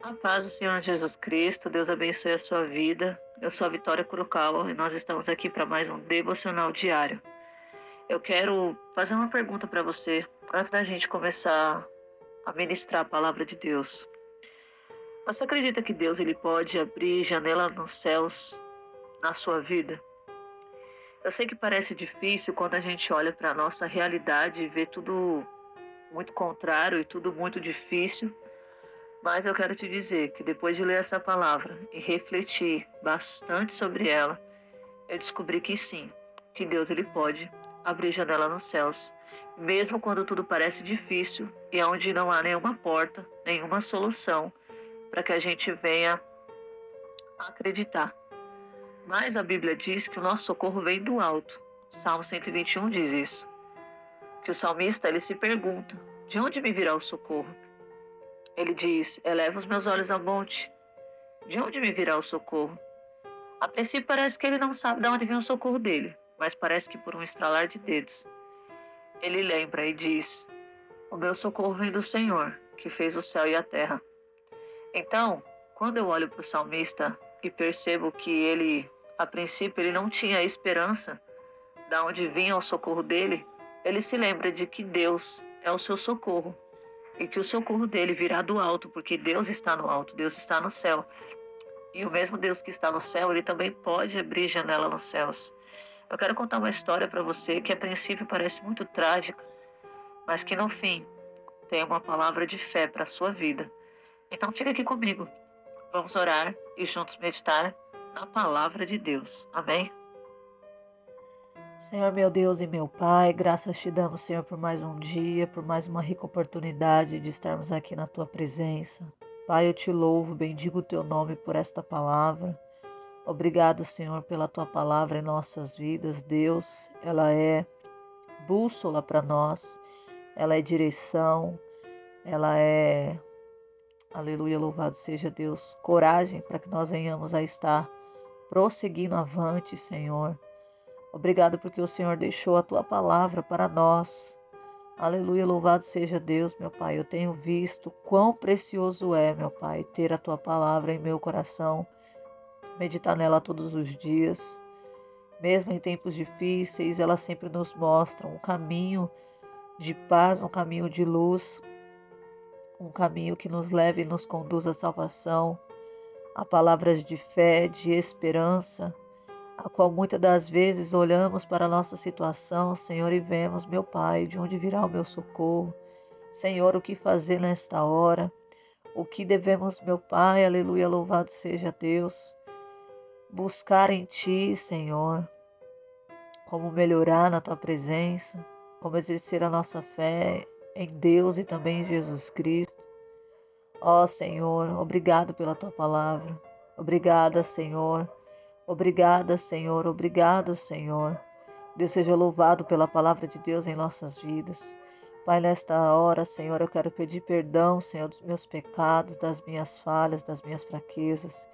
A paz do Senhor Jesus Cristo, Deus abençoe a sua vida. Eu sou a Vitória Kurokawa e nós estamos aqui para mais um devocional diário. Eu quero fazer uma pergunta para você antes da gente começar a ministrar a palavra de Deus. Você acredita que Deus ele pode abrir janela nos céus na sua vida? Eu sei que parece difícil quando a gente olha para a nossa realidade e vê tudo muito contrário e tudo muito difícil. Mas eu quero te dizer que depois de ler essa palavra e refletir bastante sobre ela, eu descobri que sim, que Deus ele pode abrir janela nos céus, mesmo quando tudo parece difícil e onde não há nenhuma porta, nenhuma solução para que a gente venha a acreditar. Mas a Bíblia diz que o nosso socorro vem do alto. Salmo 121 diz isso. Que o salmista ele se pergunta: de onde me virá o socorro? Ele diz: eleva os meus olhos ao monte. De onde me virá o socorro? A princípio parece que ele não sabe de onde vem o socorro dele, mas parece que por um estralar de dedos. Ele lembra e diz: o meu socorro vem do Senhor, que fez o céu e a terra. Então, quando eu olho para o salmista e percebo que ele, a princípio, ele não tinha esperança de onde vinha o socorro dele, ele se lembra de que Deus é o seu socorro e que o socorro dele virá do alto, porque Deus está no alto, Deus está no céu. E o mesmo Deus que está no céu, ele também pode abrir janela nos céus. Eu quero contar uma história para você que a princípio parece muito trágica, mas que no fim tem uma palavra de fé para a sua vida. Então fica aqui comigo. Vamos orar e juntos meditar na palavra de Deus. Amém? Senhor meu Deus e meu Pai, graças te damos, Senhor, por mais um dia, por mais uma rica oportunidade de estarmos aqui na tua presença. Pai, eu te louvo, bendigo o teu nome por esta palavra. Obrigado, Senhor, pela tua palavra em nossas vidas. Deus, ela é bússola para nós, ela é direção, ela é, aleluia, louvado seja Deus, coragem para que nós venhamos a estar prosseguindo avante, Senhor. Obrigado porque o Senhor deixou a tua palavra para nós. Aleluia, louvado seja Deus, meu Pai. Eu tenho visto quão precioso é, meu Pai, ter a tua palavra em meu coração, meditar nela todos os dias. Mesmo em tempos difíceis, ela sempre nos mostra um caminho de paz, um caminho de luz, um caminho que nos leva e nos conduz à salvação, a palavras de fé, de esperança, a qual muitas das vezes olhamos para a nossa situação, Senhor, e vemos, meu Pai, de onde virá o meu socorro. Senhor, o que fazer nesta hora? O que devemos, meu Pai, aleluia, louvado seja Deus, buscar em Ti, Senhor, como melhorar na Tua presença, como exercer a nossa fé em Deus e também em Jesus Cristo. Ó Senhor, obrigado pela Tua palavra. Obrigada, Senhor. Obrigada, Senhor. Obrigado, Senhor. Deus seja louvado pela palavra de Deus em nossas vidas. Pai, nesta hora, Senhor, eu quero pedir perdão, Senhor, dos meus pecados, das minhas falhas, das minhas fraquezas.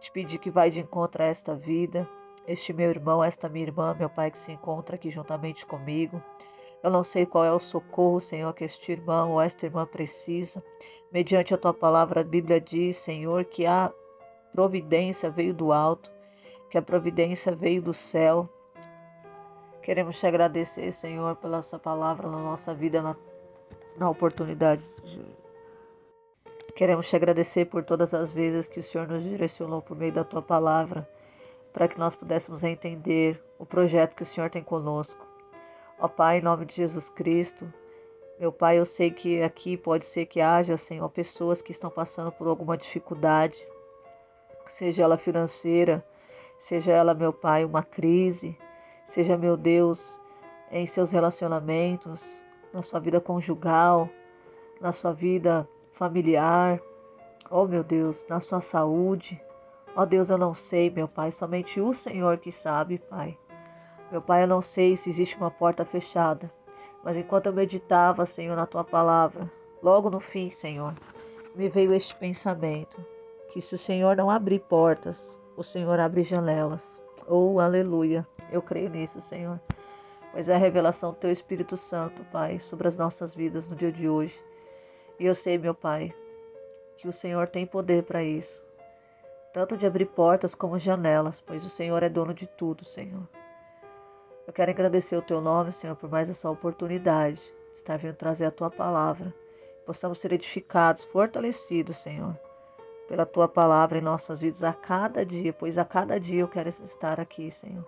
Te pedir que vai de encontro a esta vida, este meu irmão, esta minha irmã, meu Pai, que se encontra aqui juntamente comigo. Eu não sei qual é o socorro, Senhor, que este irmão ou esta irmã precisa. Mediante a Tua palavra, a Bíblia diz, Senhor, que a providência veio do alto, que a providência veio do céu. Queremos te agradecer, Senhor, pela essa palavra na nossa vida, na oportunidade. Queremos te agradecer por todas as vezes que o Senhor nos direcionou por meio da Tua palavra, para que nós pudéssemos entender o projeto que o Senhor tem conosco. Ó Pai, em nome de Jesus Cristo, meu Pai, eu sei que aqui pode ser que haja, Senhor, pessoas que estão passando por alguma dificuldade, seja ela financeira, seja ela, meu Pai, uma crise, seja, meu Deus, em seus relacionamentos, na sua vida conjugal, na sua vida familiar, ó meu Deus, na sua saúde. Ó Deus, eu não sei, meu Pai, somente o Senhor que sabe, Pai. Meu Pai, eu não sei se existe uma porta fechada, mas enquanto eu meditava, Senhor, na Tua palavra, logo no fim, Senhor, me veio este pensamento, que se o Senhor não abrir portas, o Senhor abre janelas. Oh, aleluia, eu creio nisso, Senhor, pois é a revelação do Teu Espírito Santo, Pai, sobre as nossas vidas no dia de hoje. E eu sei, meu Pai, que o Senhor tem poder para isso, tanto de abrir portas como janelas, pois o Senhor é dono de tudo, Senhor. Eu quero agradecer o Teu nome, Senhor, por mais essa oportunidade de estar vindo trazer a Tua palavra. Possamos ser edificados, fortalecidos, Senhor, pela Tua palavra em nossas vidas a cada dia, pois a cada dia eu quero estar aqui, Senhor,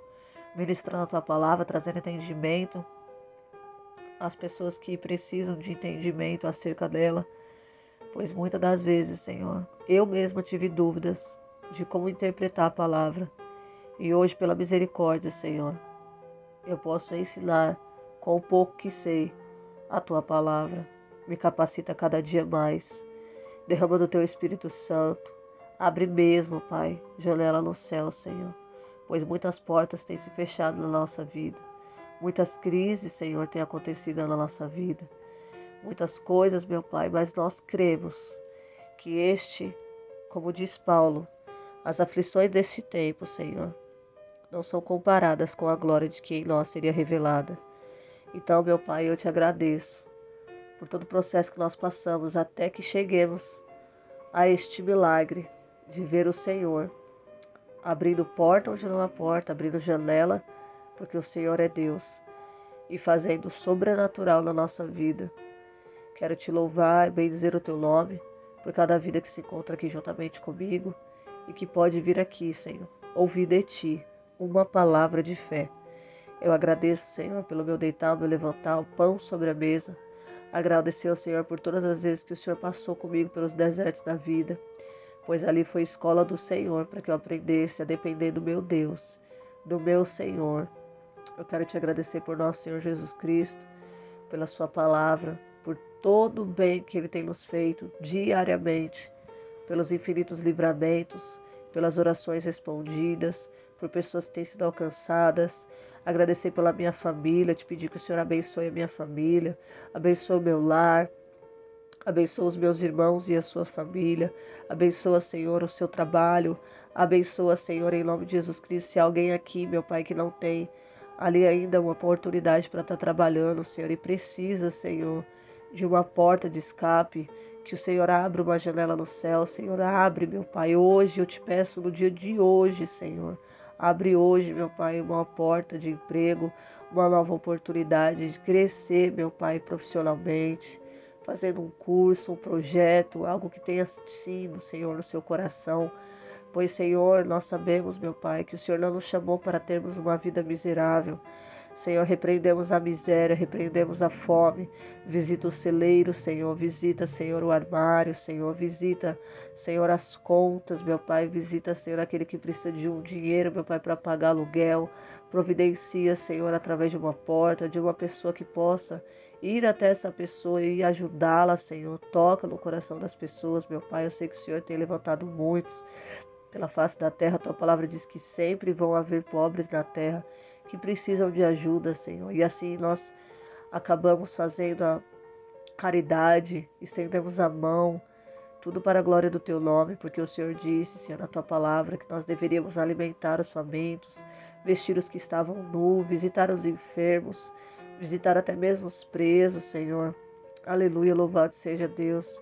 ministrando a Tua palavra, trazendo entendimento às pessoas que precisam de entendimento acerca dela, pois muitas das vezes, Senhor, eu mesma tive dúvidas de como interpretar a palavra. E hoje, pela misericórdia, Senhor, eu posso ensinar com o pouco que sei a Tua palavra. Me capacita cada dia mais. Derrama do Teu Espírito Santo. Abre mesmo, Pai, janela no céu, Senhor, pois muitas portas têm se fechado na nossa vida. Muitas crises, Senhor, têm acontecido na nossa vida. Muitas coisas, meu Pai, mas nós cremos que como diz Paulo, as aflições deste tempo, Senhor, não são comparadas com a glória de que em nós seria revelada. Então, meu Pai, eu te agradeço por todo o processo que nós passamos até que cheguemos a este milagre de ver o Senhor abrindo porta onde não há porta, abrindo janela, porque o Senhor é Deus, e fazendo o sobrenatural na nossa vida. Quero te louvar e bendizer o Teu nome por cada vida que se encontra aqui juntamente comigo e que pode vir aqui, Senhor, ouvir de Ti uma palavra de fé. Eu agradeço, Senhor, pelo meu deitar, meu levantar, o pão sobre a mesa. Agradecer ao Senhor por todas as vezes que o Senhor passou comigo pelos desertos da vida, pois ali foi escola do Senhor para que eu aprendesse a depender do meu Deus, do meu Senhor. Eu quero te agradecer por nosso Senhor Jesus Cristo, pela Sua palavra, por todo o bem que Ele tem nos feito diariamente, pelos infinitos livramentos, pelas orações respondidas, por pessoas que têm sido alcançadas. Agradecer pela minha família, te pedir que o Senhor abençoe a minha família, abençoe o meu lar, abençoa os meus irmãos e a sua família, abençoa, Senhor, o seu trabalho, abençoa, Senhor, em nome de Jesus Cristo, se há alguém aqui, meu Pai, que não tem ali ainda uma oportunidade para estar trabalhando, Senhor, e precisa, Senhor, de uma porta de escape, que o Senhor abra uma janela no céu. Senhor, abre, meu Pai, hoje eu te peço, no dia de hoje, Senhor, abre hoje, meu Pai, uma porta de emprego, uma nova oportunidade de crescer, meu Pai, profissionalmente, fazendo um curso, um projeto, algo que tenha sido, Senhor, no seu coração. Pois, Senhor, nós sabemos, meu Pai, que o Senhor não nos chamou para termos uma vida miserável. Senhor, repreendemos a miséria, repreendemos a fome. Visita o celeiro, Senhor. Visita, Senhor, o armário, Senhor. Visita, Senhor, as contas, meu Pai. Visita, Senhor, aquele que precisa de um dinheiro, meu Pai, para pagar aluguel. Providencia, Senhor, através de uma porta, de uma pessoa que possa ir até essa pessoa e ajudá-la, Senhor. Toca no coração das pessoas, meu Pai. Eu sei que o Senhor tem levantado muitos pela face da terra. A Tua palavra diz que sempre vão haver pobres na terra que precisam de ajuda, Senhor. E assim nós acabamos fazendo a caridade, estendemos a mão, tudo para a glória do Teu nome, porque o Senhor disse, Senhor, na Tua palavra, que nós deveríamos alimentar os famintos, vestir os que estavam nus, visitar os enfermos, visitar até mesmo os presos, Senhor. Aleluia, louvado seja Deus.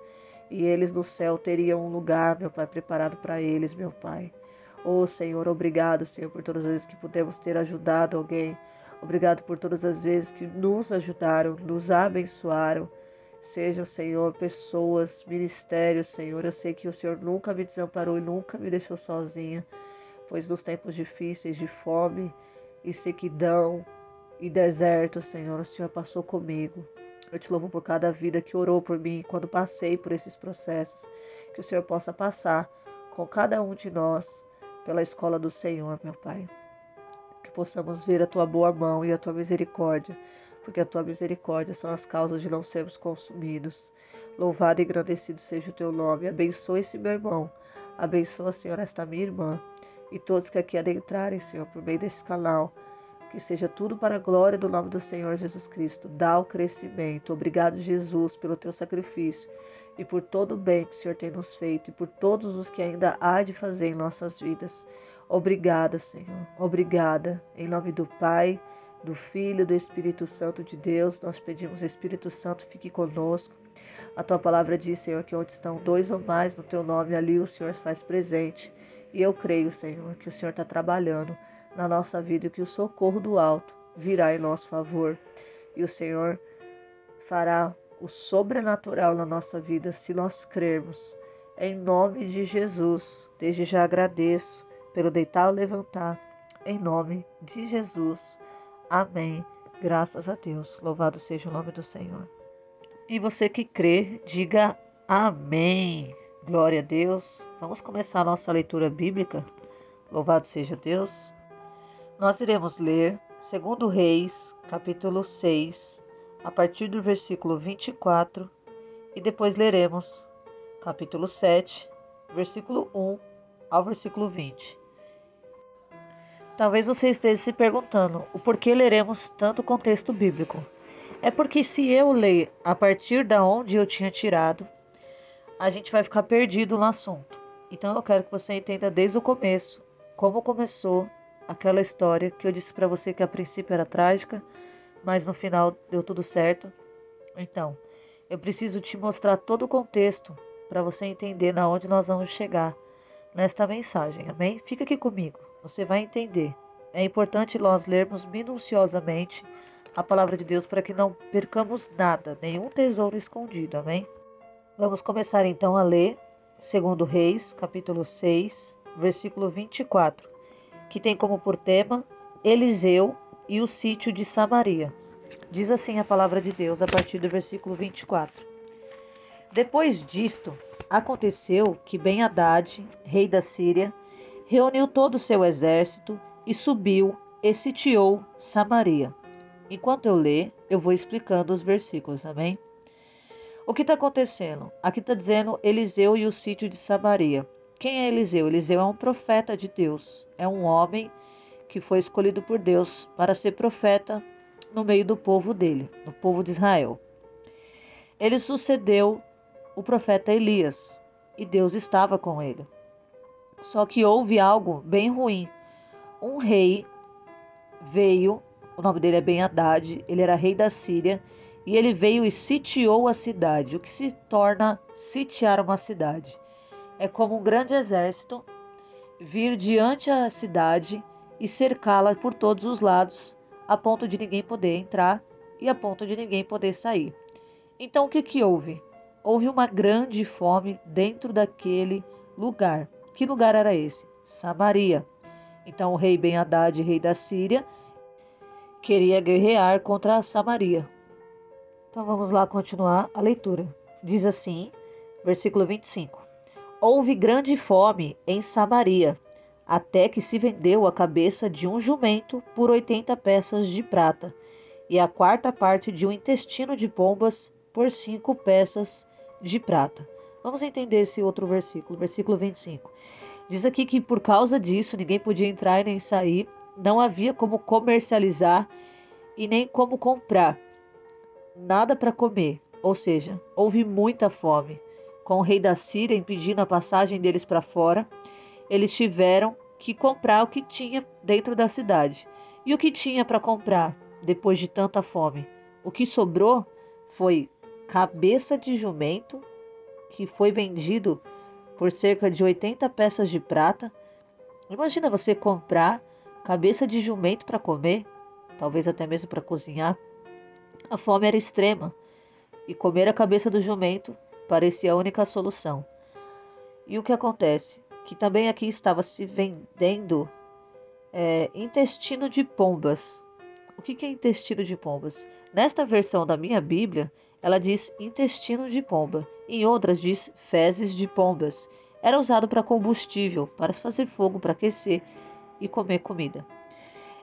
E eles no céu teriam um lugar, meu Pai, preparado para eles, meu Pai. Oh, Senhor, obrigado, Senhor, por todas as vezes que pudemos ter ajudado alguém. Obrigado por todas as vezes que nos ajudaram, nos abençoaram. Sejam, Senhor, pessoas, ministérios, Senhor. Eu sei que o Senhor nunca me desamparou e nunca me deixou sozinha, pois nos tempos difíceis de fome e sequidão e deserto, Senhor, o Senhor passou comigo. Eu te louvo por cada vida que orou por mim quando passei por esses processos. Que o Senhor possa passar com cada um de nós pela escola do Senhor, meu Pai. Que possamos ver a Tua boa mão e a Tua misericórdia, porque a Tua misericórdia são as causas de não sermos consumidos. Louvado e agradecido seja o Teu nome. Abençoa esse meu irmão. Abençoa, Senhor, esta minha irmã. E todos que aqui adentrarem, Senhor, por meio desse canal. Que seja tudo para a glória do nome do Senhor Jesus Cristo. Dá o crescimento. Obrigado, Jesus, pelo Teu sacrifício e por todo o bem que o Senhor tem nos feito e por todos os que ainda há de fazer em nossas vidas. Obrigada, Senhor. Obrigada. Em nome do Pai, do Filho e do Espírito Santo de Deus, nós pedimos, Espírito Santo, fique conosco. A tua palavra diz, Senhor, que onde estão dois ou mais no teu nome, ali o Senhor se faz presente. E eu creio, Senhor, que o Senhor está trabalhando na nossa vida e que o socorro do alto virá em nosso favor. E o Senhor fará o sobrenatural na nossa vida se nós crermos. Em nome de Jesus, desde já agradeço pelo deitar ou levantar. Em nome de Jesus. Amém. Graças a Deus. Louvado seja o nome do Senhor. E você que crê, diga amém. Glória a Deus. Vamos começar a nossa leitura bíblica. Louvado seja Deus. Nós iremos ler 2 Reis, capítulo 6, a partir do versículo 24, e depois leremos capítulo 7, versículo 1 ao versículo 20. Talvez você esteja se perguntando o porquê leremos tanto contexto bíblico. É porque se eu ler a partir da onde eu tinha tirado, a gente vai ficar perdido no assunto. Então eu quero que você entenda desde o começo, como começou aquela história que eu disse para você que a princípio era trágica, mas no final deu tudo certo. Então, eu preciso te mostrar todo o contexto para você entender na onde nós vamos chegar nesta mensagem, amém? Fica aqui comigo, você vai entender. É importante nós lermos minuciosamente a palavra de Deus para que não percamos nada, nenhum tesouro escondido, amém? Vamos começar então a ler 2 Reis, capítulo 6, versículo 24, que tem como por tema Eliseu e o sítio de Samaria. Diz assim a palavra de Deus a partir do versículo 24. Depois disto, aconteceu que Ben-Hadad, rei da Síria, reuniu todo o seu exército e subiu e sitiou Samaria. Enquanto eu ler, eu vou explicando os versículos, amém? O que está acontecendo? Aqui está dizendo Eliseu e o sítio de Samaria. Quem é Eliseu? Eliseu é um profeta de Deus. É um homem que foi escolhido por Deus para ser profeta no meio do povo dele, do povo de Israel. Ele sucedeu o profeta Elias e Deus estava com ele. Só que houve algo bem ruim. Um rei veio, o nome dele é Ben-Hadad, ele era rei da Síria, e ele veio e sitiou a cidade. O que se torna sitiar uma cidade? É como um grande exército vir diante da cidade e cercá-la por todos os lados, a ponto de ninguém poder entrar e a ponto de ninguém poder sair. Então o que houve? Houve uma grande fome dentro daquele lugar. Que lugar era esse? Samaria. Então o rei Ben-Hadad, rei da Síria, queria guerrear contra a Samaria. Então vamos lá continuar a leitura. Diz assim, versículo 25. Houve grande fome em Samaria, até que se vendeu a cabeça de um jumento por 80 peças de prata, e a quarta parte de um intestino de pombas por 5 peças de prata. Vamos entender esse outro versículo, versículo 25. Diz aqui que por causa disso ninguém podia entrar e nem sair, não havia como comercializar e nem como comprar, nada para comer, ou seja, houve muita fome. Com o rei da Síria impedindo a passagem deles para fora, eles tiveram que comprar o que tinha dentro da cidade. E o que tinha para comprar depois de tanta fome? O que sobrou foi cabeça de jumento, que foi vendido por cerca de 80 peças de prata. Imagina você comprar cabeça de jumento para comer, talvez até mesmo para cozinhar. A fome era extrema e comer a cabeça do jumento parecia a única solução. E o que acontece? Que também aqui estava se vendendo intestino de pombas. O que é intestino de pombas? Nesta versão da minha Bíblia, ela diz intestino de pomba. Em outras diz fezes de pombas. Era usado para combustível, para fazer fogo, para aquecer e comer comida.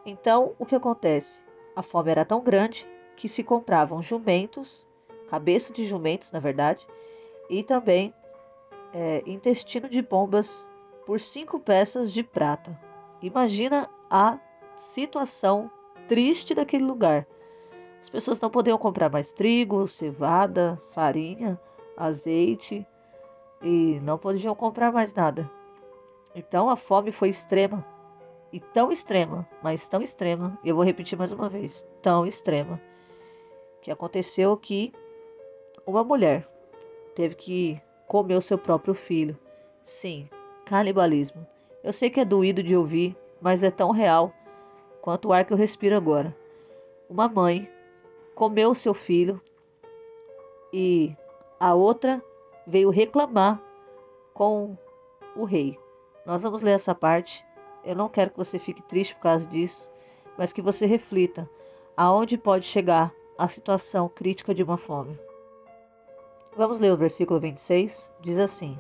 Então, o que acontece? A fome era tão grande que se compravam jumentos, cabeça de jumentos, na verdade, e também intestino de pombas por 5 peças de prata. Imagina a situação triste daquele lugar. As pessoas não podiam comprar mais trigo, cevada, farinha, azeite e não podiam comprar mais nada. Então a fome foi extrema. E tão extrema, mas tão extrema, e eu vou repetir mais uma vez, tão extrema, que aconteceu que uma mulher, teve que comer o seu próprio filho. Sim, canibalismo. Eu sei que é doído de ouvir, mas é tão real quanto o ar que eu respiro agora. Uma mãe comeu o seu filho e a outra veio reclamar com o rei. Nós vamos ler essa parte. Eu não quero que você fique triste por causa disso, mas que você reflita aonde pode chegar a situação crítica de uma fome. Vamos ler o versículo 26. Diz assim: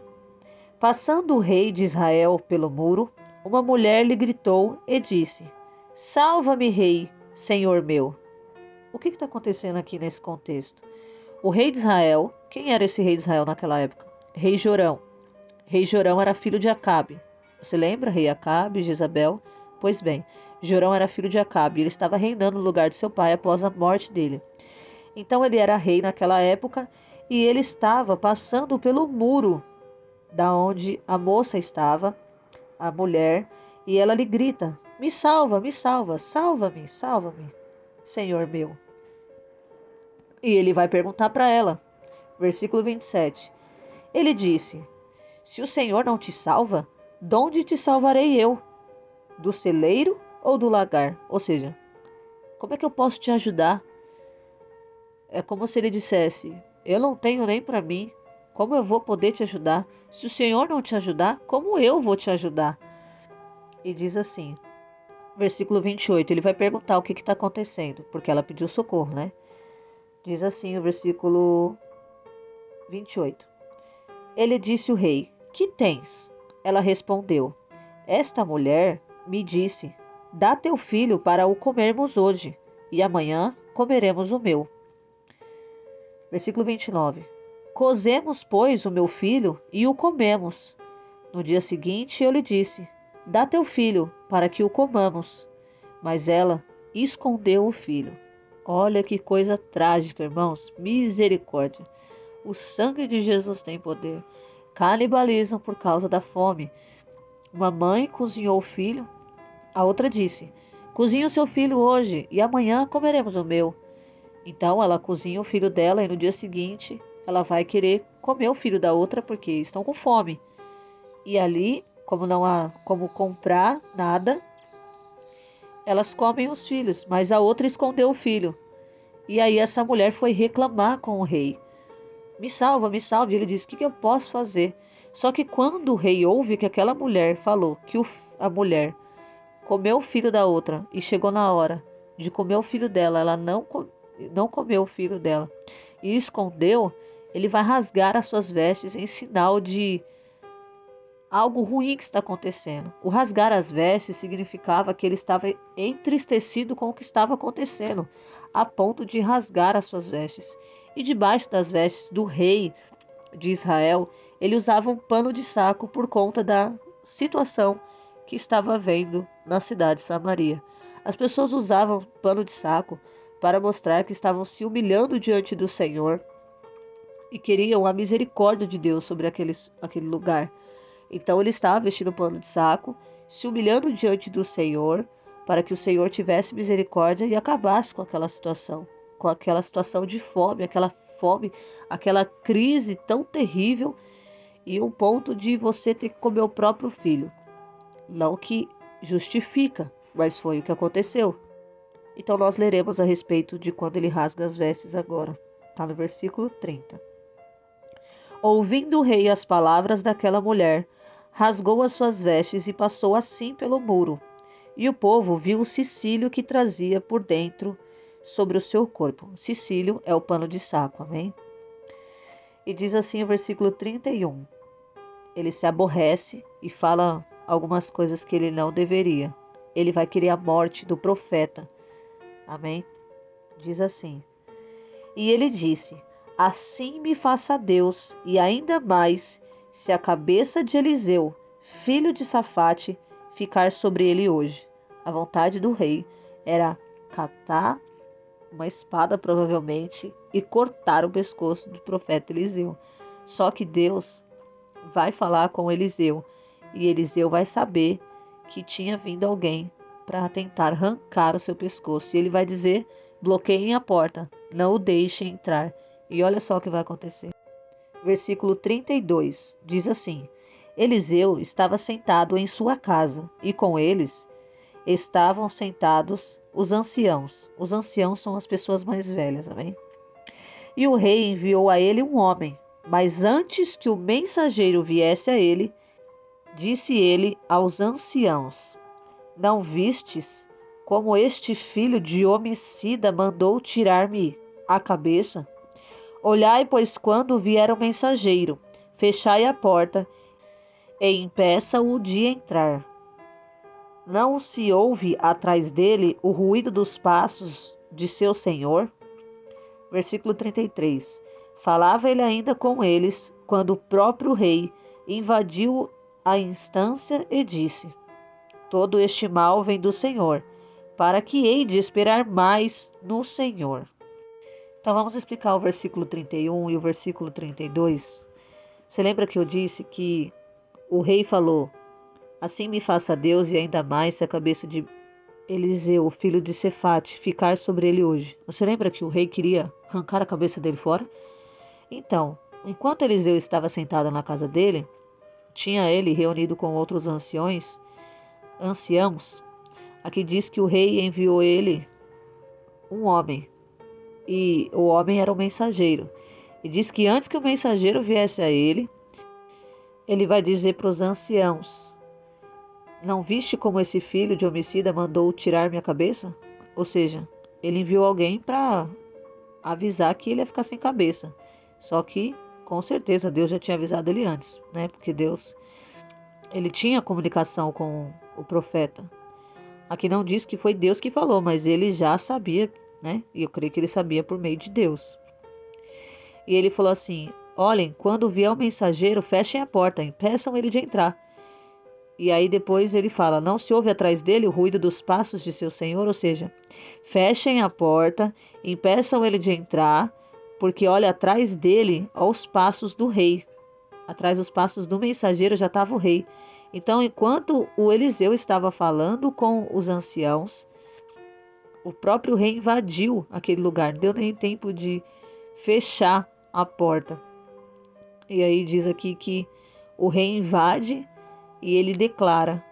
Passando o rei de Israel pelo muro, uma mulher lhe gritou e disse: Salva-me, rei, senhor meu. O que está acontecendo aqui nesse contexto? O rei de Israel, quem era esse rei de Israel naquela época? Rei Jorão. Rei Jorão era filho de Acabe. Você lembra? Rei Acabe, Jezabel? Pois bem, Jorão era filho de Acabe. Ele estava reinando no lugar de seu pai após a morte dele. Então ele era rei naquela época e ele estava passando pelo muro da onde a moça estava, a mulher, e ela lhe grita: Me salva, salva-me, salva-me, Senhor meu. E ele vai perguntar para ela, versículo 27. Ele disse: Se o Senhor não te salva, de onde te salvarei eu? Do celeiro ou do lagar? Ou seja, como é que eu posso te ajudar? É como se ele dissesse: Eu não tenho nem para mim. Como eu vou poder te ajudar? Se o Senhor não te ajudar, como eu vou te ajudar? E diz assim, versículo 28, ele vai perguntar o que está acontecendo, porque ela pediu socorro, né? Diz assim o versículo 28. Ele disse ao rei: Que tens? Ela respondeu: Esta mulher me disse: Dá teu filho para o comermos hoje, e amanhã comeremos o meu. Versículo 29. Cozemos, pois, o meu filho e o comemos. No dia seguinte eu lhe disse: Dá teu filho para que o comamos. Mas ela escondeu o filho. Olha que coisa trágica, irmãos. Misericórdia. O sangue de Jesus tem poder. Canibalizam por causa da fome. Uma mãe cozinhou o filho. A outra disse: Cozinhe o seu filho hoje e amanhã comeremos o meu. Então ela cozinha o filho dela e no dia seguinte ela vai querer comer o filho da outra porque estão com fome. E ali, como não há como comprar nada, elas comem os filhos, mas a outra escondeu o filho. E aí essa mulher foi reclamar com o rei. Me salva, me salve. E ele disse: O que eu posso fazer? Só que quando o rei ouve que aquela mulher falou que a mulher comeu o filho da outra e chegou na hora de comer o filho dela, ela não comeu o filho dela e escondeu, ele vai rasgar as suas vestes em sinal de algo ruim que está acontecendo. O rasgar as vestes significava que ele estava entristecido com o que estava acontecendo, a ponto de rasgar as suas vestes. E debaixo das vestes do rei de Israel, ele usava um pano de saco por conta da situação que estava havendo na cidade de Samaria. As pessoas usavam pano de saco para mostrar que estavam se humilhando diante do Senhor e queriam a misericórdia de Deus sobre aquele lugar. Então ele estava vestindo pano de saco, se humilhando diante do Senhor, para que o Senhor tivesse misericórdia e acabasse com aquela situação de fome, aquela crise tão terrível e um ponto de você ter que comer o próprio filho. Não que justifica, mas foi o que aconteceu. Então nós leremos a respeito de quando ele rasga as vestes agora. Está no versículo 30. Ouvindo o rei as palavras daquela mulher, rasgou as suas vestes e passou assim pelo muro. E o povo viu o cicílio que trazia por dentro sobre o seu corpo. Cicílio é o pano de saco, amém? E diz assim o versículo 31. Ele se aborrece e fala algumas coisas que ele não deveria. Ele vai querer a morte do profeta. Amém? Diz assim. E ele disse: Assim me faça Deus, e ainda mais, se a cabeça de Eliseu, filho de Safate, ficar sobre ele hoje. A vontade do rei era catar uma espada, provavelmente, e cortar o pescoço do profeta Eliseu. Só que Deus vai falar com Eliseu, e Eliseu vai saber que tinha vindo alguém para tentar arrancar o seu pescoço. E ele vai dizer: bloqueiem a porta, não o deixem entrar. E olha só o que vai acontecer. versículo 32, diz assim: Eliseu estava sentado em sua casa, e com eles estavam sentados os anciãos. Os anciãos são as pessoas mais velhas, amém? E o rei enviou a ele um homem, mas antes que o mensageiro viesse a ele, disse ele aos anciãos: Não vistes como este filho de homicida mandou tirar-me a cabeça? Olhai, pois, quando vier o mensageiro, fechai a porta e impeça-o de entrar. Não se ouve atrás dele o ruído dos passos de seu senhor? Versículo 33. Falava ele ainda com eles, quando o próprio rei invadiu a instância e disse: Todo este mal vem do Senhor, para que hei de esperar mais no Senhor. Então vamos explicar o versículo 31 e o versículo 32. Você lembra que eu disse que o rei falou: Assim me faça Deus, e ainda mais se a cabeça de Eliseu, filho de Sefate, ficar sobre ele hoje. Você lembra que o rei queria arrancar a cabeça dele fora? Então, enquanto Eliseu estava sentado na casa dele, tinha ele reunido com outros anciãos. Aqui diz que o rei enviou ele um homem, e o homem era o mensageiro. E diz que antes que o mensageiro viesse a ele, ele vai dizer para os anciãos: Não viste como esse filho de homicida mandou tirar minha cabeça? Ou seja, ele enviou alguém para avisar que ele ia ficar sem cabeça. Só que, com certeza, Deus já tinha avisado ele antes, né? Porque Deus, ele tinha comunicação com o profeta. Aqui não diz que foi Deus que falou, mas ele já sabia, né? E eu creio que ele sabia por meio de Deus. E ele falou assim: Olhem, quando vier o mensageiro, fechem a porta, impeçam ele de entrar. E aí depois ele fala: Não se ouve atrás dele o ruído dos passos de seu senhor, ou seja, fechem a porta, impeçam ele de entrar, porque olha, atrás dele, aos passos do rei. Atrás dos passos do mensageiro já estava o rei. Então, enquanto o Eliseu estava falando com os anciãos, o próprio rei invadiu aquele lugar. Não deu nem tempo de fechar a porta. E aí diz aqui que o rei invade e ele declara: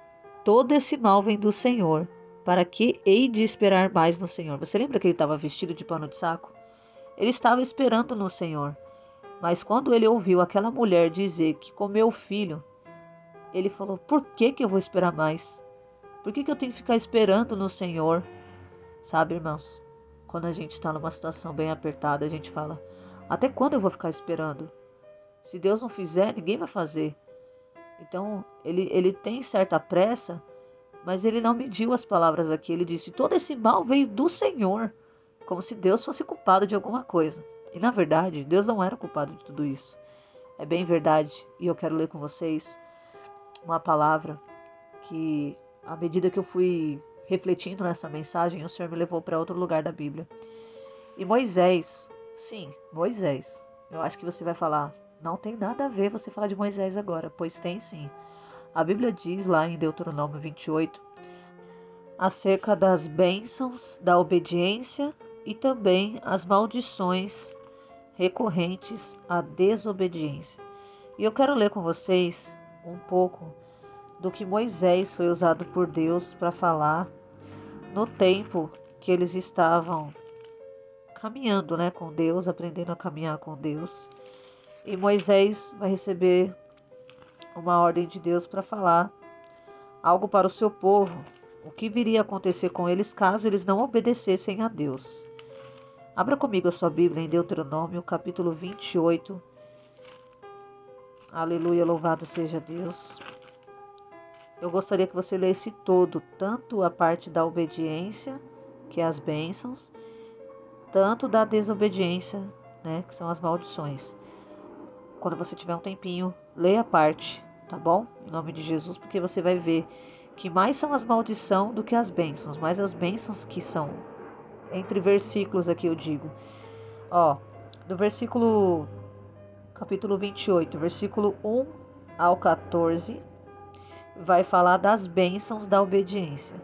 Todo esse mal vem do Senhor, para que hei de esperar mais no Senhor. Você lembra que ele estava vestido de pano de saco? Ele estava esperando no Senhor. Mas quando ele ouviu aquela mulher dizer que comeu o filho, ele falou: Por que eu vou esperar mais? Por que eu tenho que ficar esperando no Senhor? Sabe, irmãos, quando a gente está numa situação bem apertada, a gente fala: Até quando eu vou ficar esperando? Se Deus não fizer, ninguém vai fazer. Então, ele tem certa pressa, mas ele não mediu as palavras aqui. Ele disse: Todo esse mal veio do Senhor, como se Deus fosse culpado de alguma coisa. E na verdade, Deus não era culpado de tudo isso. É bem verdade. E eu quero ler com vocês uma palavra que, à medida que eu fui refletindo nessa mensagem, o Senhor me levou para outro lugar da Bíblia. E Moisés, sim, Moisés. Eu acho que você vai falar: Não tem nada a ver você falar de Moisés agora. Pois tem sim. A Bíblia diz lá em Deuteronômio 28 acerca das bênçãos da obediência e também as maldições recorrentes à desobediência. E eu quero ler com vocês um pouco do que Moisés foi usado por Deus para falar no tempo que eles estavam caminhando, né, com Deus, aprendendo a caminhar com Deus. E Moisés vai receber uma ordem de Deus para falar algo para o seu povo, o que viria a acontecer com eles caso eles não obedecessem a Deus. Abra comigo a sua Bíblia em Deuteronômio, capítulo 28. Aleluia, louvado seja Deus. Eu gostaria que você lesse todo, tanto a parte da obediência, que é as bênçãos, tanto da desobediência, né, que são as maldições. Quando você tiver um tempinho, leia a parte, tá bom? Em nome de Jesus, porque você vai ver que mais são as maldições do que as bênçãos, mais as bênçãos que são entre versículos aqui eu digo. Ó, do versículo, capítulo 28, versículo 1 ao 14, vai falar das bênçãos da obediência.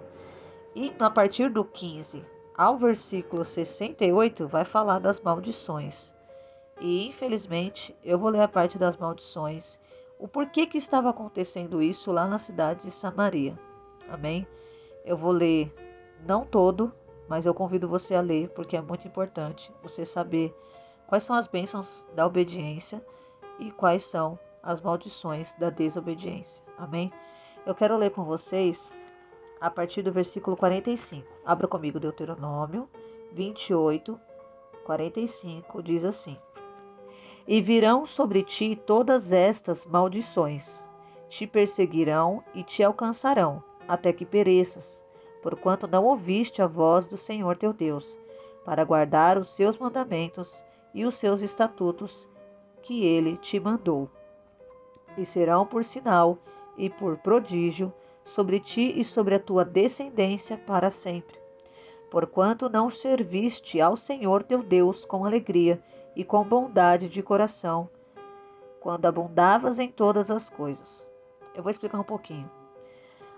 E a partir do 15 ao versículo 68, vai falar das maldições. E infelizmente eu vou ler a parte das maldições, o porquê que estava acontecendo isso lá na cidade de Samaria. Amém? Eu vou ler não todo, mas eu convido você a ler, porque é muito importante você saber quais são as bênçãos da obediência e quais são as maldições da desobediência. Amém? Eu quero ler com vocês a partir do versículo 45. Abra comigo Deuteronômio 28, 45, diz assim: E virão sobre ti todas estas maldições, te perseguirão e te alcançarão, até que pereças, porquanto não ouviste a voz do Senhor teu Deus, para guardar os seus mandamentos e os seus estatutos que ele te mandou. E serão por sinal e por prodígio sobre ti e sobre a tua descendência para sempre. Porquanto não serviste ao Senhor teu Deus com alegria e com bondade de coração, quando abundavas em todas as coisas. Eu vou explicar um pouquinho.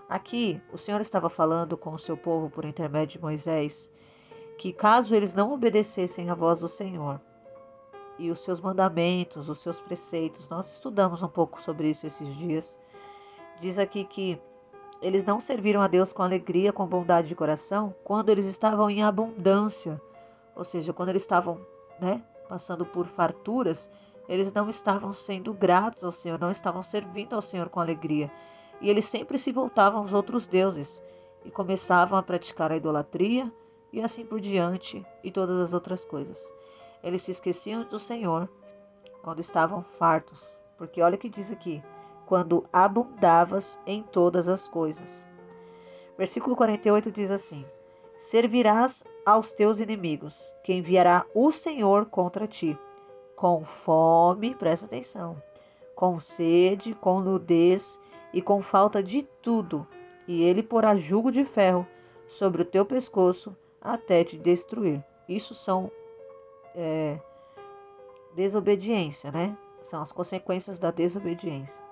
Aqui, o Senhor estava falando com o seu povo por intermédio de Moisés, que caso eles não obedecessem à voz do Senhor e os seus mandamentos, os seus preceitos, nós estudamos um pouco sobre isso esses dias, diz aqui que eles não serviram a Deus com alegria, com bondade de coração, quando eles estavam em abundância, ou seja, quando eles estavam, passando por farturas, eles não estavam sendo gratos ao Senhor, não estavam servindo ao Senhor com alegria. E eles sempre se voltavam aos outros deuses e começavam a praticar a idolatria e assim por diante e todas as outras coisas. Eles se esqueciam do Senhor quando estavam fartos, porque olha o que diz aqui: quando abundavas em todas as coisas. Versículo 48 diz assim: Servirás aos teus inimigos, que enviará o Senhor contra ti, com fome, presta atenção, com sede, com nudez e com falta de tudo, e ele porá jugo de ferro sobre o teu pescoço até te destruir. Isso são desobediência, né? São as consequências da desobediência.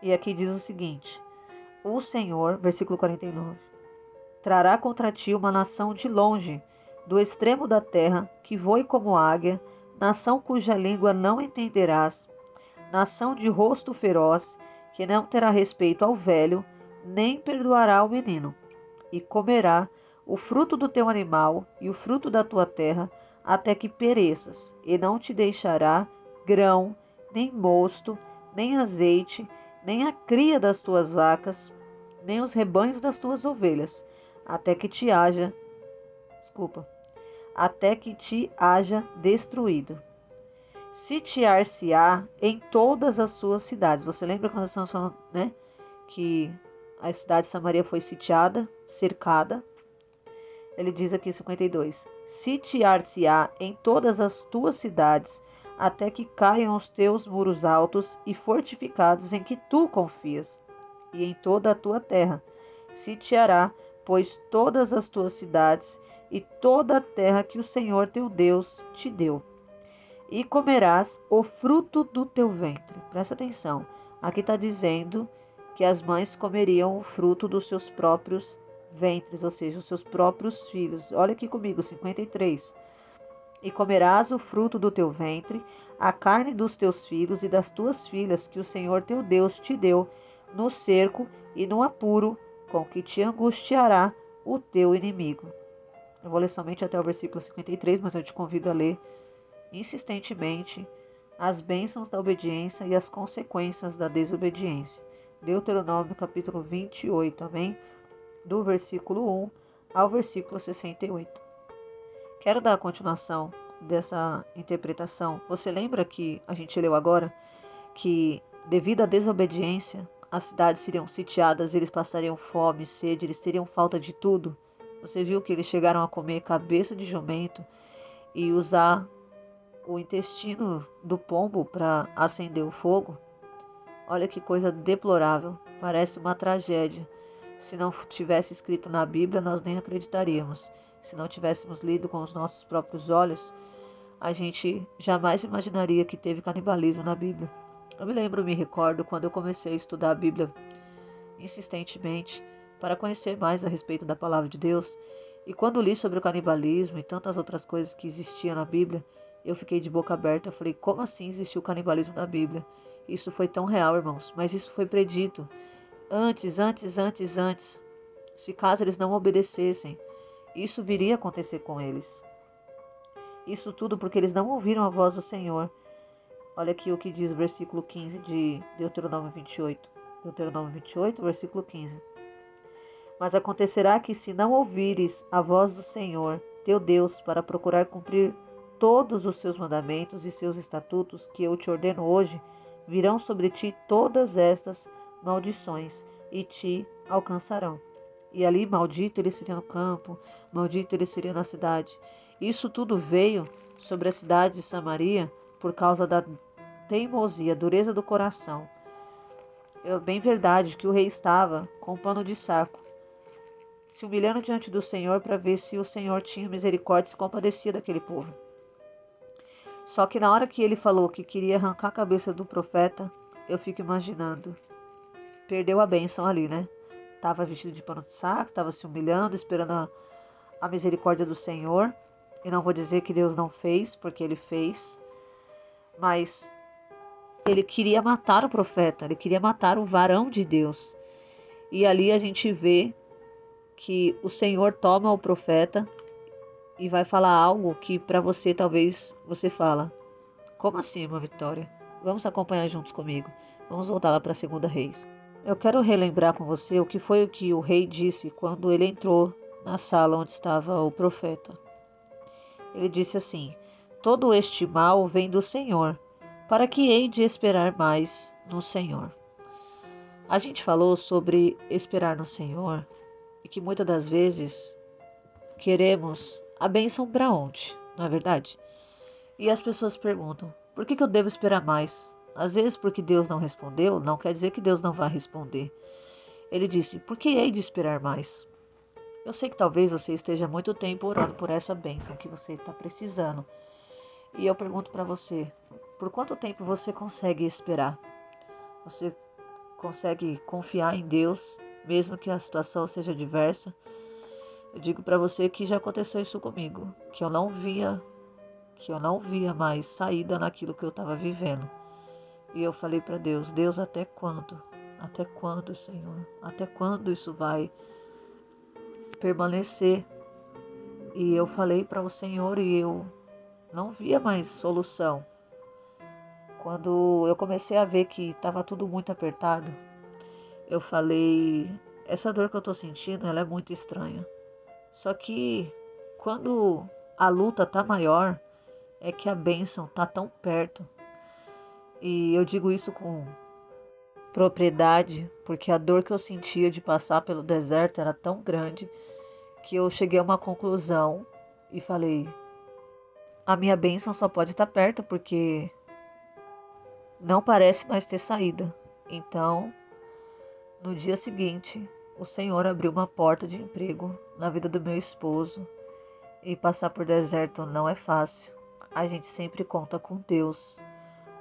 E aqui diz o seguinte: o Senhor, versículo 49, trará contra ti uma nação de longe, do extremo da terra, que voe como águia, nação cuja língua não entenderás, nação de rosto feroz, que não terá respeito ao velho, nem perdoará ao menino, e comerá o fruto do teu animal e o fruto da tua terra, até que pereças, e não te deixará grão, nem mosto, nem azeite, nem a cria das tuas vacas, nem os rebanhos das tuas ovelhas, até que te haja destruído. Sitiar-se-á em todas as suas cidades. Você lembra quando nós estamos falando, que a cidade de Samaria foi sitiada, cercada? Ele diz aqui 52: Sitiar-se-á em todas as tuas cidades, até que caiam os teus muros altos e fortificados em que tu confias, e em toda a tua terra. Sitiará, pois, todas as tuas cidades e toda a terra que o Senhor teu Deus te deu. E comerás o fruto do teu ventre. Presta atenção. Aqui está dizendo que as mães comeriam o fruto dos seus próprios ventres, ou seja, os seus próprios filhos. Olha aqui comigo, 53. E comerás o fruto do teu ventre, a carne dos teus filhos e das tuas filhas, que o Senhor teu Deus te deu, no cerco e no apuro, com que te angustiará o teu inimigo. Eu vou ler somente até o versículo 53, mas eu te convido a ler insistentemente as bênçãos da obediência e as consequências da desobediência. Deuteronômio capítulo 28, amém? Do versículo 1 ao versículo 68. Quero dar a continuação dessa interpretação. Você lembra que a gente leu agora que devido à desobediência as cidades seriam sitiadas, eles passariam fome, sede, eles teriam falta de tudo? Você viu que eles chegaram a comer cabeça de jumento e usar o intestino do pombo para acender o fogo? Olha que coisa deplorável, parece uma tragédia. Se não tivesse escrito na Bíblia, nós nem acreditaríamos. Se não tivéssemos lido com os nossos próprios olhos, a gente jamais imaginaria que teve canibalismo na Bíblia. Eu me recordo quando eu comecei a estudar a Bíblia insistentemente para conhecer mais a respeito da palavra de Deus, e quando li sobre o canibalismo e tantas outras coisas que existiam na Bíblia, Eu fiquei de boca aberta. Eu falei, como assim existiu canibalismo na Bíblia? Isso foi tão real, irmãos. Mas isso foi predito. Antes. Se caso eles não obedecessem, isso viria a acontecer com eles. Isso tudo porque eles não ouviram a voz do Senhor. Olha aqui o que diz o versículo 15 de Deuteronômio 28. Deuteronômio 28, versículo 15. Mas acontecerá que se não ouvires a voz do Senhor, teu Deus, para procurar cumprir todos os seus mandamentos e seus estatutos que eu te ordeno hoje, virão sobre ti todas estas maldições e te alcançarão. E ali maldito ele seria no campo, maldito ele seria na cidade. Isso tudo veio sobre a cidade de Samaria por causa da teimosia, dureza do coração. É bem verdade que o rei estava com um pano de saco, se humilhando diante do Senhor para ver se o Senhor tinha misericórdia e se compadecia daquele povo. Só que na hora que ele falou que queria arrancar a cabeça do profeta, eu fico imaginando, perdeu a bênção ali, né? Estava vestido de pano de saco, estava se humilhando, esperando a misericórdia do Senhor. E não vou dizer que Deus não fez, porque ele fez. Mas ele queria matar o profeta, ele queria matar o varão de Deus. E ali a gente vê que o Senhor toma o profeta e vai falar algo que para você talvez você fala, como assim, uma vitória? Vamos acompanhar juntos comigo. Vamos voltar lá para a Segunda Reis. Eu quero relembrar com você o que foi o que o rei disse quando ele entrou na sala onde estava o profeta. Ele disse assim: todo este mal vem do Senhor, para que hei de esperar mais no Senhor. A gente falou sobre esperar no Senhor e que muitas das vezes queremos a bênção para onde, não é verdade? E as pessoas perguntam, por que eu devo esperar mais? Às vezes porque Deus não respondeu, não quer dizer que Deus não vai responder. Ele disse, por que hei de esperar mais? Eu sei que talvez você esteja há muito tempo orando por essa bênção que você está precisando. E eu pergunto para você, por quanto tempo você consegue esperar? Você consegue confiar em Deus, mesmo que a situação seja adversa? Eu digo para você que já aconteceu isso comigo, que eu não via mais saída naquilo que eu estava vivendo. E eu falei para Deus, Deus, até quando? Até quando, Senhor? Até quando isso vai permanecer? E eu falei para o Senhor e eu não via mais solução. Quando eu comecei a ver que estava tudo muito apertado, eu falei, essa dor que eu estou sentindo, ela é muito estranha. Só que quando a luta tá maior, é que a bênção tá tão perto. E eu digo isso com propriedade, porque a dor que eu sentia de passar pelo deserto era tão grande que eu cheguei a uma conclusão e falei: a minha bênção só pode estar perto porque não parece mais ter saída. Então, no dia seguinte, o Senhor abriu uma porta de emprego na vida do meu esposo. E passar por deserto não é fácil. A gente sempre conta com Deus.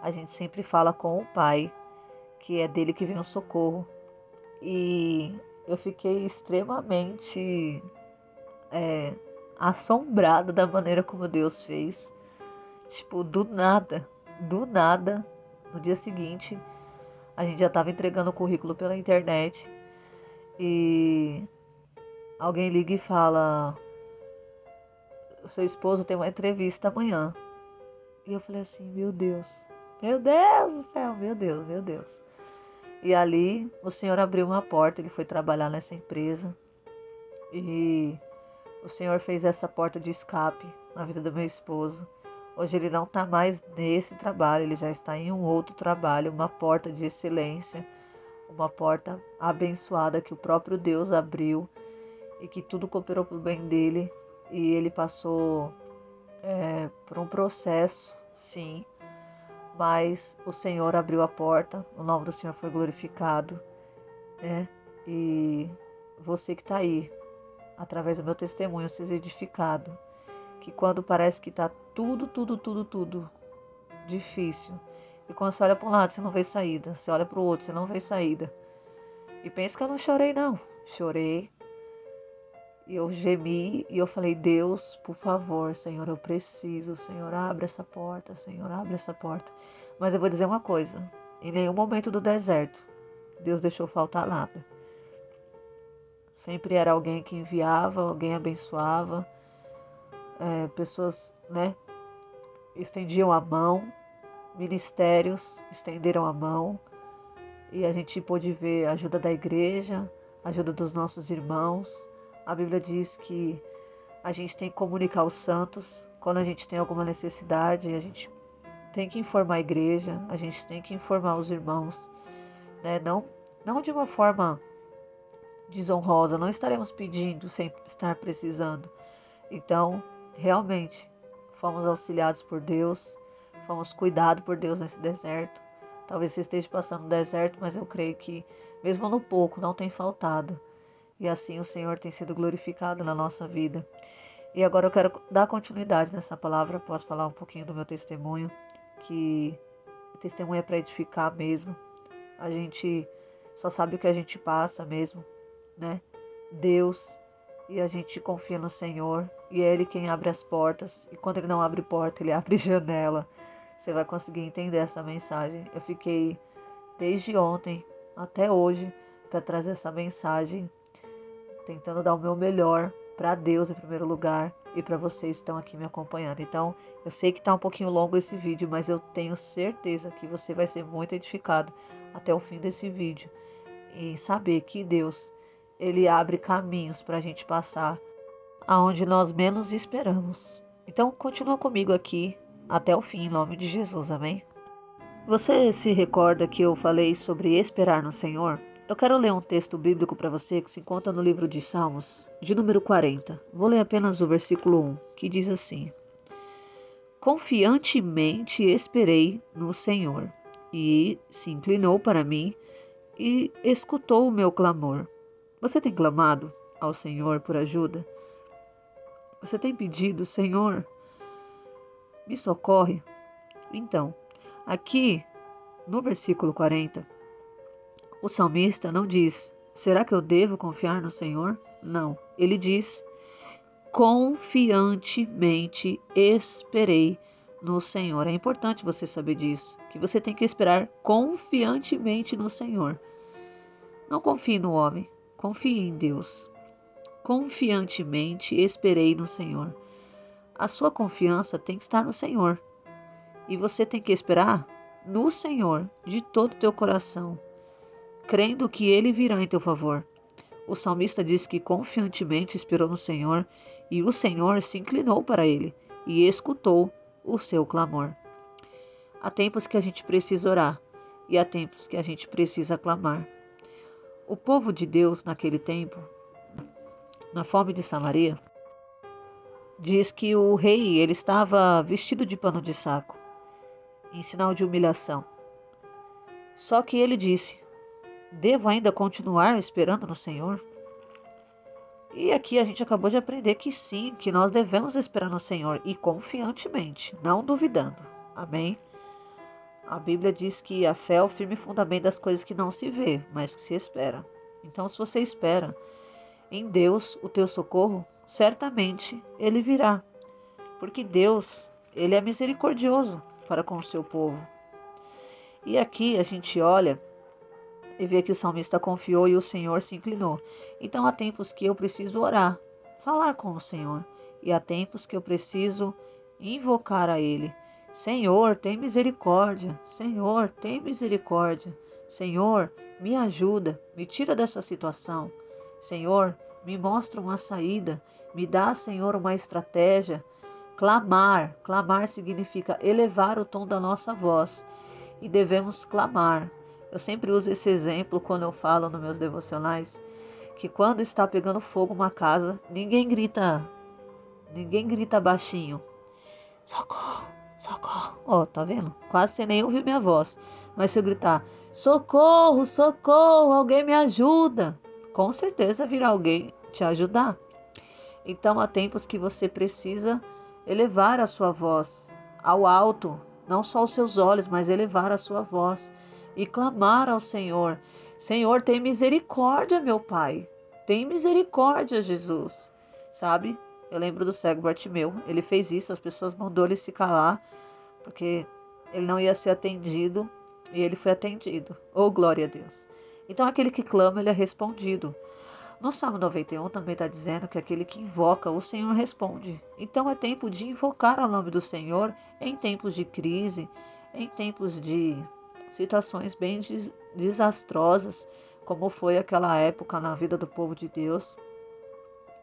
A gente sempre fala com o Pai, que é dele que vem o socorro. E eu fiquei extremamente assombrada da maneira como Deus fez. Tipo, do nada, no dia seguinte, a gente já estava entregando o currículo pela internet. E alguém liga e fala: o seu esposo tem uma entrevista amanhã. E eu falei assim, meu Deus do céu, meu Deus. E ali o Senhor abriu uma porta, ele foi trabalhar nessa empresa. E o Senhor fez essa porta de escape na vida do meu esposo. Hoje ele não está mais nesse trabalho, ele já está em um outro trabalho, uma porta de excelência, uma porta abençoada que o próprio Deus abriu e que tudo cooperou para o bem dele. E ele passou por um processo, sim, mas o Senhor abriu a porta, o nome do Senhor foi glorificado, né? E você que está aí, através do meu testemunho, seja edificado, que quando parece que está tudo difícil, e quando você olha para um lado, você não vê saída, você olha para o outro, você não vê saída, e pensa que eu não chorei não, chorei, E eu gemi e eu falei, Deus, por favor, Senhor, eu preciso. Senhor, abre essa porta. Senhor, abre essa porta. Mas eu vou dizer uma coisa. Em nenhum momento do deserto, Deus deixou faltar nada. Sempre era alguém que enviava, alguém abençoava. Pessoas, né, estendiam a mão. Ministérios estenderam a mão. E a gente pôde ver a ajuda da igreja, a ajuda dos nossos irmãos. A Bíblia diz que a gente tem que comunicar aos santos quando a gente tem alguma necessidade. A gente tem que informar a igreja, a gente tem que informar os irmãos, né? Não de uma forma desonrosa, não estaremos pedindo sem estar precisando. Então, realmente, fomos auxiliados por Deus, fomos cuidados por Deus nesse deserto. Talvez você esteja passando no deserto, mas eu creio que, mesmo no pouco, não tem faltado. E assim o Senhor tem sido glorificado na nossa vida. E agora eu quero dar continuidade nessa palavra. Posso falar um pouquinho do meu testemunho, que o testemunho é para edificar mesmo. A gente só sabe o que a gente passa mesmo, né? Deus, e a gente confia no Senhor, e é Ele quem abre as portas. E quando Ele não abre porta, Ele abre janela. Você vai conseguir entender essa mensagem. Eu fiquei desde ontem até hoje para trazer essa mensagem, tentando dar o meu melhor para Deus em primeiro lugar e para vocês que estão aqui me acompanhando. Então, eu sei que está um pouquinho longo esse vídeo, mas eu tenho certeza que você vai ser muito edificado até o fim desse vídeo e saber que Deus, Ele abre caminhos para a gente passar aonde nós menos esperamos. Então, continua comigo aqui até o fim, em nome de Jesus, amém? Você se recorda que eu falei sobre esperar no Senhor? Eu quero ler um texto bíblico para você que se encontra no livro de Salmos, de número 40. Vou ler apenas o versículo 1, que diz assim: Confiantemente esperei no Senhor, e se inclinou para mim e escutou o meu clamor. Você tem clamado ao Senhor por ajuda? Você tem pedido, Senhor, me socorre? Então, aqui no versículo 40, o salmista não diz, será que eu devo confiar no Senhor? Não, ele diz, confiantemente esperei no Senhor. É importante você saber disso, que você tem que esperar confiantemente no Senhor. Não confie no homem, confie em Deus. Confiantemente esperei no Senhor. A sua confiança tem que estar no Senhor. E você tem que esperar no Senhor de todo o teu coração, crendo que Ele virá em teu favor. O salmista diz que confiantemente esperou no Senhor e o Senhor se inclinou para ele e escutou o seu clamor. Há tempos que a gente precisa orar e há tempos que a gente precisa clamar. O povo de Deus naquele tempo, na fome de Samaria, diz que o rei ele estava vestido de pano de saco, em sinal de humilhação. Só que ele disse, devo ainda continuar esperando no Senhor? E aqui a gente acabou de aprender que sim, que nós devemos esperar no Senhor e confiantemente, não duvidando. Amém? A Bíblia diz que a fé é o firme fundamento das coisas que não se vê, mas que se espera. Então, se você espera em Deus, o teu socorro, certamente Ele virá. Porque Deus, Ele é misericordioso para com o seu povo. E aqui a gente olha e vê que o salmista confiou e o Senhor se inclinou. Então há tempos que eu preciso orar, falar com o Senhor. E há tempos que eu preciso invocar a Ele. Senhor, tem misericórdia. Senhor, tem misericórdia. Senhor, me ajuda, me tira dessa situação. Senhor, me mostra uma saída. Me dá, Senhor, uma estratégia. Clamar. Clamar significa elevar o tom da nossa voz. E devemos clamar. Eu sempre uso esse exemplo quando eu falo nos meus devocionais, que quando está pegando fogo uma casa, ninguém grita baixinho. Socorro, socorro. Ó, tá vendo? Quase sem nem ouvir minha voz. Mas se eu gritar, socorro, socorro, alguém me ajuda, com certeza virá alguém te ajudar. Então há tempos que você precisa elevar a sua voz ao alto, não só os seus olhos, mas elevar a sua voz. E clamar ao Senhor. Senhor, tem misericórdia, meu Pai. Tem misericórdia, Jesus. sabe? Eu lembro do cego Bartimeu. Ele fez isso, as pessoas mandou ele se calar, porque ele não ia ser atendido, e ele foi atendido. Oh, glória a Deus. Então, aquele que clama, ele é respondido. No Salmo 91 também está dizendo que aquele que invoca, o Senhor responde. Então, é tempo de invocar o nome do Senhor em tempos de crise, em tempos de situações bem desastrosas, como foi aquela época na vida do povo de Deus.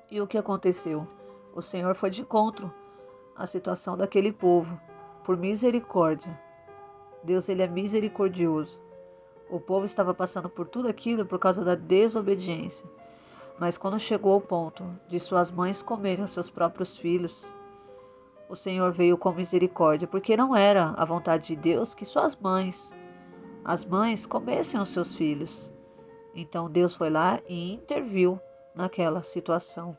E o que aconteceu? O Senhor foi de encontro à situação daquele povo, por misericórdia. Deus, ele é misericordioso. O povo estava passando por tudo aquilo por causa da desobediência. Mas quando chegou ao ponto de suas mães comerem os seus próprios filhos, o Senhor veio com misericórdia, porque não era a vontade de Deus que as mães comessem os seus filhos. Então Deus foi lá e interviu naquela situação,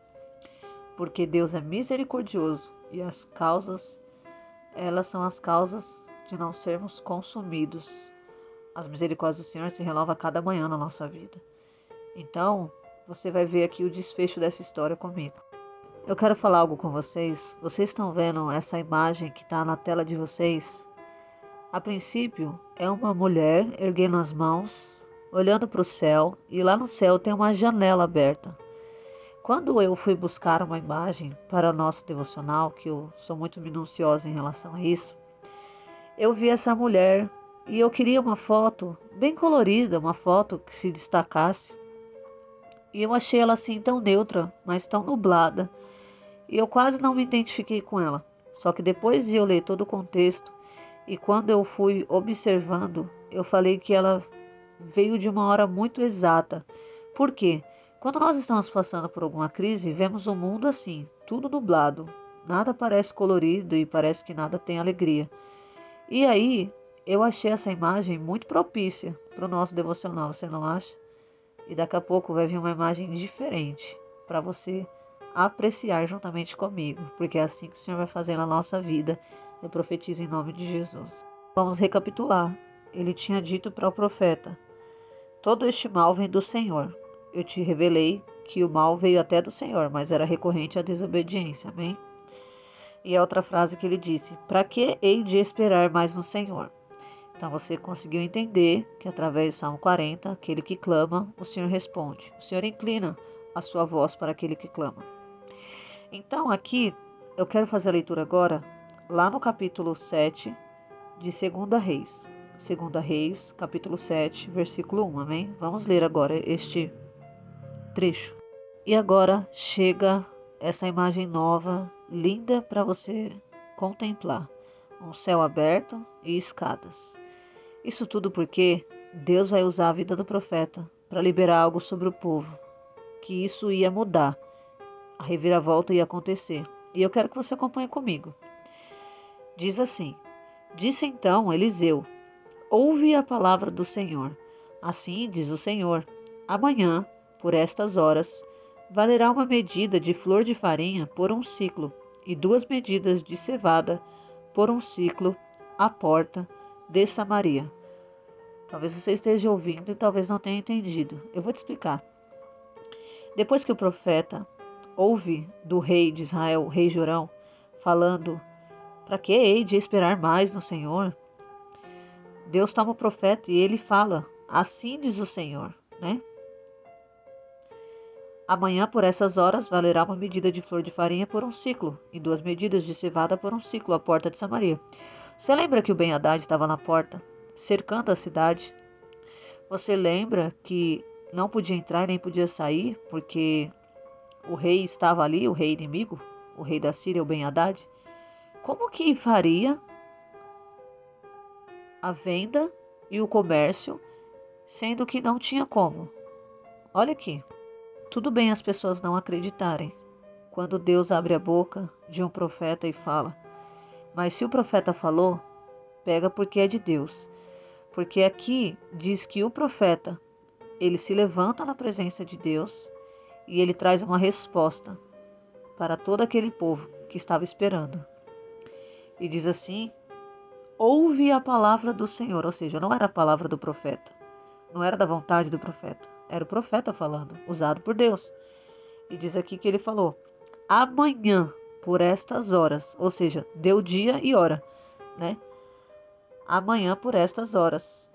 porque Deus é misericordioso e as causas, elas são as causas de não sermos consumidos. As misericórdias do Senhor se renovam a cada manhã na nossa vida. Então, você vai ver aqui o desfecho dessa história comigo. Eu quero falar algo com vocês. Vocês estão vendo essa imagem que está na tela de vocês? A princípio, é uma mulher erguendo as mãos, olhando para o céu, e lá no céu tem uma janela aberta. Quando eu fui buscar uma imagem para o nosso devocional, que eu sou muito minuciosa em relação a isso, eu vi essa mulher e eu queria uma foto bem colorida, uma foto que se destacasse. E eu achei ela assim tão neutra, mas tão nublada. E eu quase não me identifiquei com ela. Só que depois de eu ler todo o contexto e quando eu fui observando, eu falei que ela veio de uma hora muito exata. Por quê? Quando nós estamos passando por alguma crise, vemos o mundo assim, tudo nublado. Nada parece colorido e parece que nada tem alegria. E aí, eu achei essa imagem muito propícia para o nosso devocional, você não acha? E daqui a pouco vai vir uma imagem diferente para você apreciar juntamente comigo, porque é assim que o Senhor vai fazer na nossa vida. Eu profetizo em nome de Jesus. Vamos recapitular. Ele tinha dito para o profeta: todo este mal vem do Senhor. Eu te revelei que o mal veio até do Senhor, mas era recorrente à desobediência. Amém? E a outra frase que ele disse: para que hei de esperar mais no Senhor? Então você conseguiu entender que através do Salmo 40, aquele que clama, o Senhor responde. O Senhor inclina a sua voz para aquele que clama. Então aqui eu quero fazer a leitura agora, lá no capítulo 7 de 2 Reis. 2 Reis, capítulo 7, versículo 1, amém? Vamos ler agora este trecho. E agora chega essa imagem nova, linda para você contemplar. Um céu aberto e escadas. Isso tudo porque Deus vai usar a vida do profeta para liberar algo sobre o povo, que isso ia mudar, a reviravolta ia acontecer. E eu quero que você acompanhe comigo. Diz assim: disse então Eliseu: ouve a palavra do Senhor. Assim diz o Senhor: amanhã, por estas horas, valerá uma medida de flor de farinha por um ciclo, e 2 medidas de cevada por um ciclo à porta de Samaria. Talvez você esteja ouvindo e talvez não tenha entendido. Eu vou te explicar. Depois que o profeta ouve do rei de Israel, o rei Jorão, falando: para que hei de esperar mais no Senhor? Deus toma o profeta e ele fala: assim diz o Senhor, né? Amanhã, por essas horas, valerá uma medida de flor de farinha por um ciclo, e 2 medidas de cevada por um ciclo à porta de Samaria. Você lembra que o Ben-Hadad estava na porta, cercando a cidade? Você lembra que não podia entrar e nem podia sair, porque o rei estava ali, o rei inimigo, o rei da Síria, o Ben-Hadad? Como que faria a venda e o comércio, sendo que não tinha como? Olha aqui. Tudo bem as pessoas não acreditarem quando Deus abre a boca de um profeta e fala. Mas se o profeta falou, pega porque é de Deus. Porque aqui diz que o profeta, ele se levanta na presença de Deus e ele traz uma resposta para todo aquele povo que estava esperando. E diz assim: ouve a palavra do Senhor. Ou seja, não era a palavra do profeta, não era da vontade do profeta, era o profeta falando, usado por Deus. E diz aqui que ele falou: amanhã por estas horas, ou seja, deu dia e hora, né? Amanhã por estas horas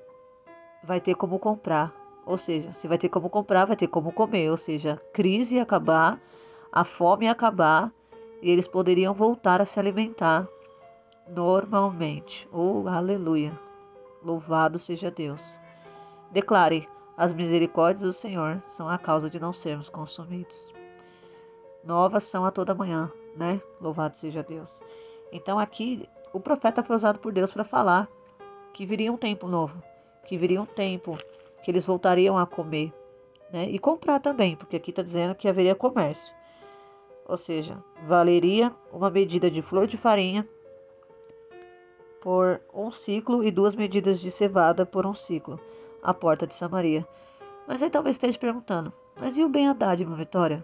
vai ter como comprar, ou seja, se vai ter como comprar, vai ter como comer, ou seja, a crise ia acabar, a fome ia acabar e eles poderiam voltar a se alimentar normalmente. Oh, aleluia! Louvado seja Deus. Declare: as misericórdias do Senhor são a causa de não sermos consumidos. Novas são a toda manhã, né? Louvado seja Deus. Então aqui o profeta foi usado por Deus para falar que viria um tempo novo, que viria um tempo que eles voltariam a comer, né? E comprar também, porque aqui está dizendo que haveria comércio. Ou seja, valeria uma medida de flor de farinha por um ciclo e 2 medidas de cevada por um ciclo, à porta de Samaria. Mas aí talvez esteja perguntando, mas e o Ben-Hadad, minha Vitória?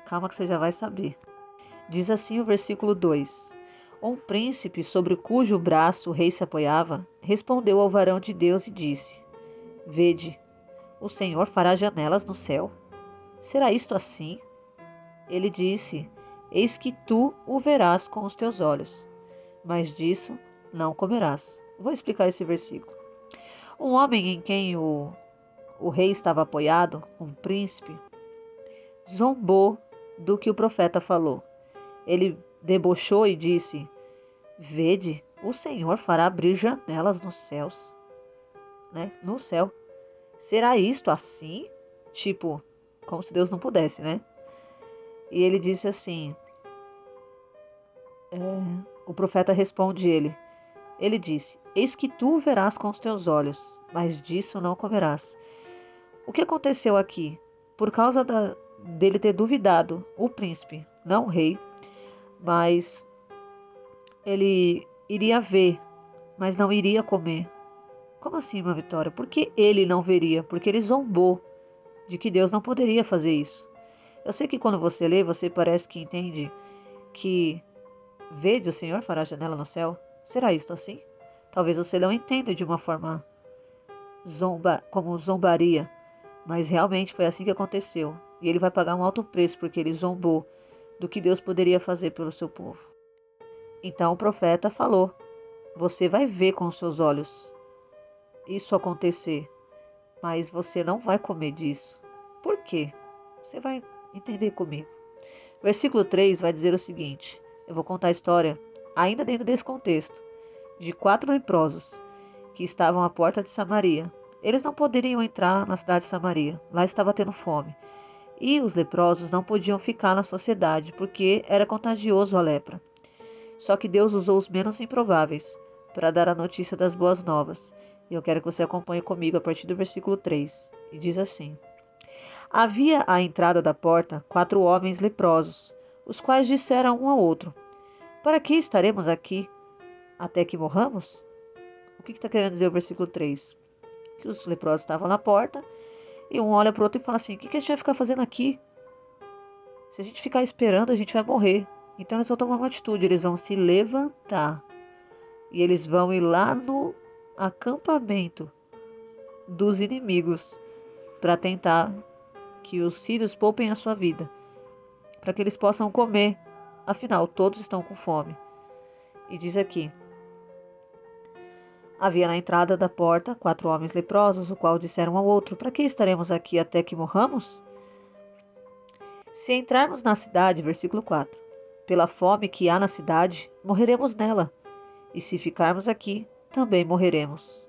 Calma que você já vai saber. Diz assim o versículo 2: um príncipe sobre cujo braço o rei se apoiava, respondeu ao varão de Deus e disse: vede, o Senhor fará janelas no céu? Será isto assim? Ele disse: eis que tu o verás com os teus olhos, mas disso não comerás. Vou explicar esse versículo. Um homem em quem o rei estava apoiado, um príncipe, zombou do que o profeta falou. Ele debochou e disse: vede, o Senhor fará abrir janelas nos céus, né? No céu. Será isto assim? Tipo, como se Deus não pudesse, né? E ele disse assim: o profeta responde ele disse: eis que tu verás com os teus olhos, mas disso não comerás. O que aconteceu aqui? Por causa dele ter duvidado, o príncipe, não o rei, mas ele iria ver, mas não iria comer. Como assim, uma vitória? Por que ele não veria? Porque ele zombou de que Deus não poderia fazer isso. Eu sei que quando você lê, você parece que entende que vede, o Senhor fará janela no céu. Será isto assim? Talvez você não entenda de uma forma como zombaria, mas realmente foi assim que aconteceu. E ele vai pagar um alto preço porque ele zombou do que Deus poderia fazer pelo seu povo. Então o profeta falou: você vai ver com os seus olhos isso acontecer, mas você não vai comer disso. Por quê? Você vai entender comigo. Versículo 3 vai dizer o seguinte: eu vou contar a história, ainda dentro desse contexto, de 4 leprosos que estavam à porta de Samaria. Eles não poderiam entrar na cidade de Samaria, lá estava tendo fome. E os leprosos não podiam ficar na sociedade, porque era contagioso a lepra. Só que Deus usou os menos improváveis para dar a notícia das boas novas. E eu quero que você acompanhe comigo a partir do versículo 3. E diz assim: havia à entrada da porta 4 homens leprosos, os quais disseram um ao outro: para que estaremos aqui até que morramos? O que está querendo dizer o versículo 3? Que os leprosos estavam na porta e um olha para o outro e fala assim: o que a gente vai ficar fazendo aqui? Se a gente ficar esperando, a gente vai morrer. Então eles vão tomar uma atitude, eles vão se levantar e eles vão ir lá no acampamento dos inimigos para tentar que os sírios poupem a sua vida, para que eles possam comer. Afinal, todos estão com fome. E diz aqui: havia na entrada da porta 4 homens leprosos, o qual disseram ao outro: para que estaremos aqui até que morramos? Se entrarmos na cidade, versículo 4, pela fome que há na cidade, morreremos nela, e se ficarmos aqui, também morreremos.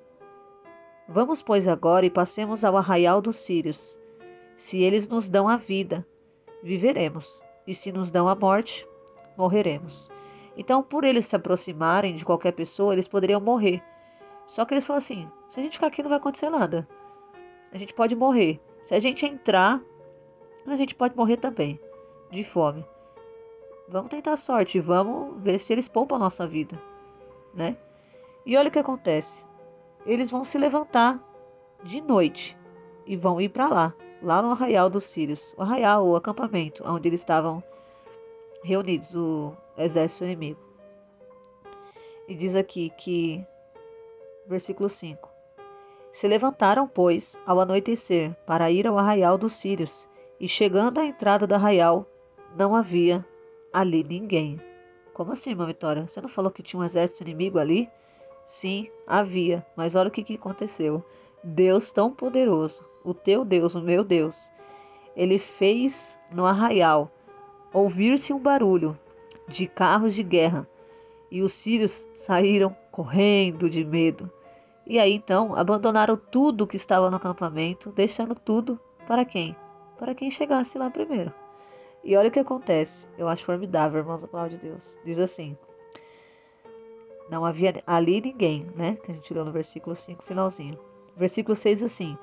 Vamos, pois, agora e passemos ao arraial dos sírios. Se eles nos dão a vida, viveremos, e se nos dão a morte, morreremos. Então, por eles se aproximarem de qualquer pessoa, eles poderiam morrer. Só que eles falam assim: se a gente ficar aqui não vai acontecer nada. A gente pode morrer. Se a gente entrar, a gente pode morrer também, de fome. Vamos tentar a sorte, vamos ver se eles poupam a nossa vida, né? E olha o que acontece. Eles vão se levantar de noite e vão ir para lá no arraial dos sírios. O arraial, o acampamento, onde eles estavam reunidos, o exército inimigo. E diz aqui que, versículo 5: se levantaram, pois, ao anoitecer, para ir ao arraial dos sírios, e chegando à entrada do arraial, não havia ali ninguém. Como assim, irmã Vitória? Você não falou que tinha um exército inimigo ali? Sim, havia, mas olha o que aconteceu. Deus tão poderoso, o teu Deus, o meu Deus, ele fez no arraial ouvir-se um barulho de carros de guerra e os sírios saíram correndo de medo. E aí então abandonaram tudo que estava no acampamento, deixando tudo para quem? Para quem chegasse lá primeiro. E olha o que acontece. Eu acho formidável, irmãos, a palavra de Deus. Diz assim: não havia ali ninguém, né? Que a gente leu no versículo 5, finalzinho. Versículo 6 assim: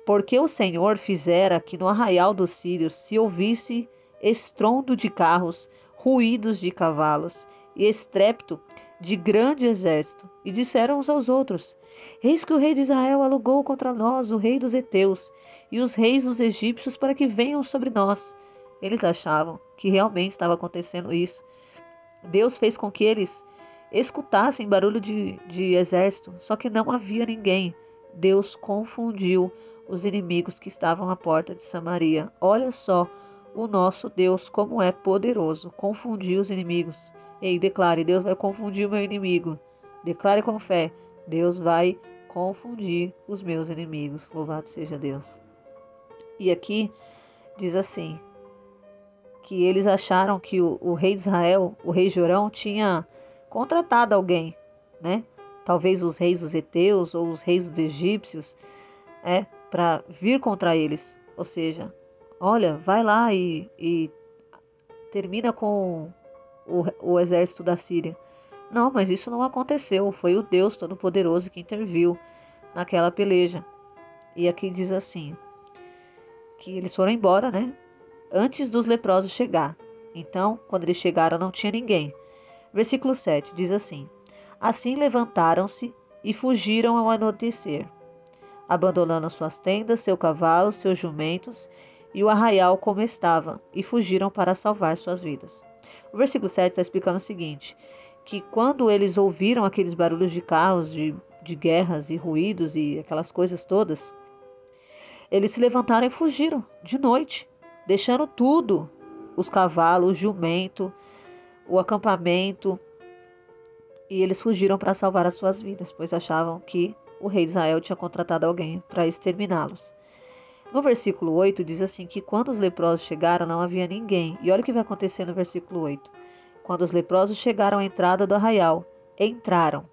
porque o Senhor fizera que no arraial dos sírios se ouvisse estrondo de carros, ruídos de cavalos e estrépito de grande exército. E disseram uns aos outros: eis que o rei de Israel alugou contra nós o rei dos heteus e os reis dos egípcios para que venham sobre nós. Eles achavam que realmente estava acontecendo isso. Deus fez com que eles escutassem barulho de exército, só que não havia ninguém. Deus confundiu os inimigos que estavam à porta de Samaria. Olha só o nosso Deus como é poderoso, confundiu os inimigos. Ei, declare: Deus vai confundir o meu inimigo. Declare com fé: Deus vai confundir os meus inimigos. Louvado seja Deus. E aqui diz assim, que eles acharam que o rei de Israel, o rei Jorão, tinha contratado alguém, né? Talvez os reis dos heteus ou os reis dos egípcios, para vir contra eles. Ou seja, olha, vai lá e termina com o exército da Síria. Não, mas isso não aconteceu. Foi o Deus Todo-Poderoso que interviu naquela peleja. E aqui diz assim, que eles foram embora, né? Antes dos leprosos chegar. Então, quando eles chegaram, não tinha ninguém. Versículo 7 diz assim: assim levantaram-se e fugiram ao anoitecer, abandonando suas tendas, seu cavalo, seus jumentos e o arraial como estava, e fugiram para salvar suas vidas. O versículo 7 está explicando o seguinte, que quando eles ouviram aqueles barulhos de carros, de guerras e ruídos e aquelas coisas todas, eles se levantaram e fugiram de noite, deixando tudo, os cavalos, o jumento, o acampamento, e eles fugiram para salvar as suas vidas, pois achavam que o rei de Israel tinha contratado alguém para exterminá-los. No versículo 8 diz assim que quando os leprosos chegaram não havia ninguém. E olha o que vai acontecer no versículo 8. Quando os leprosos chegaram à entrada do arraial, entraram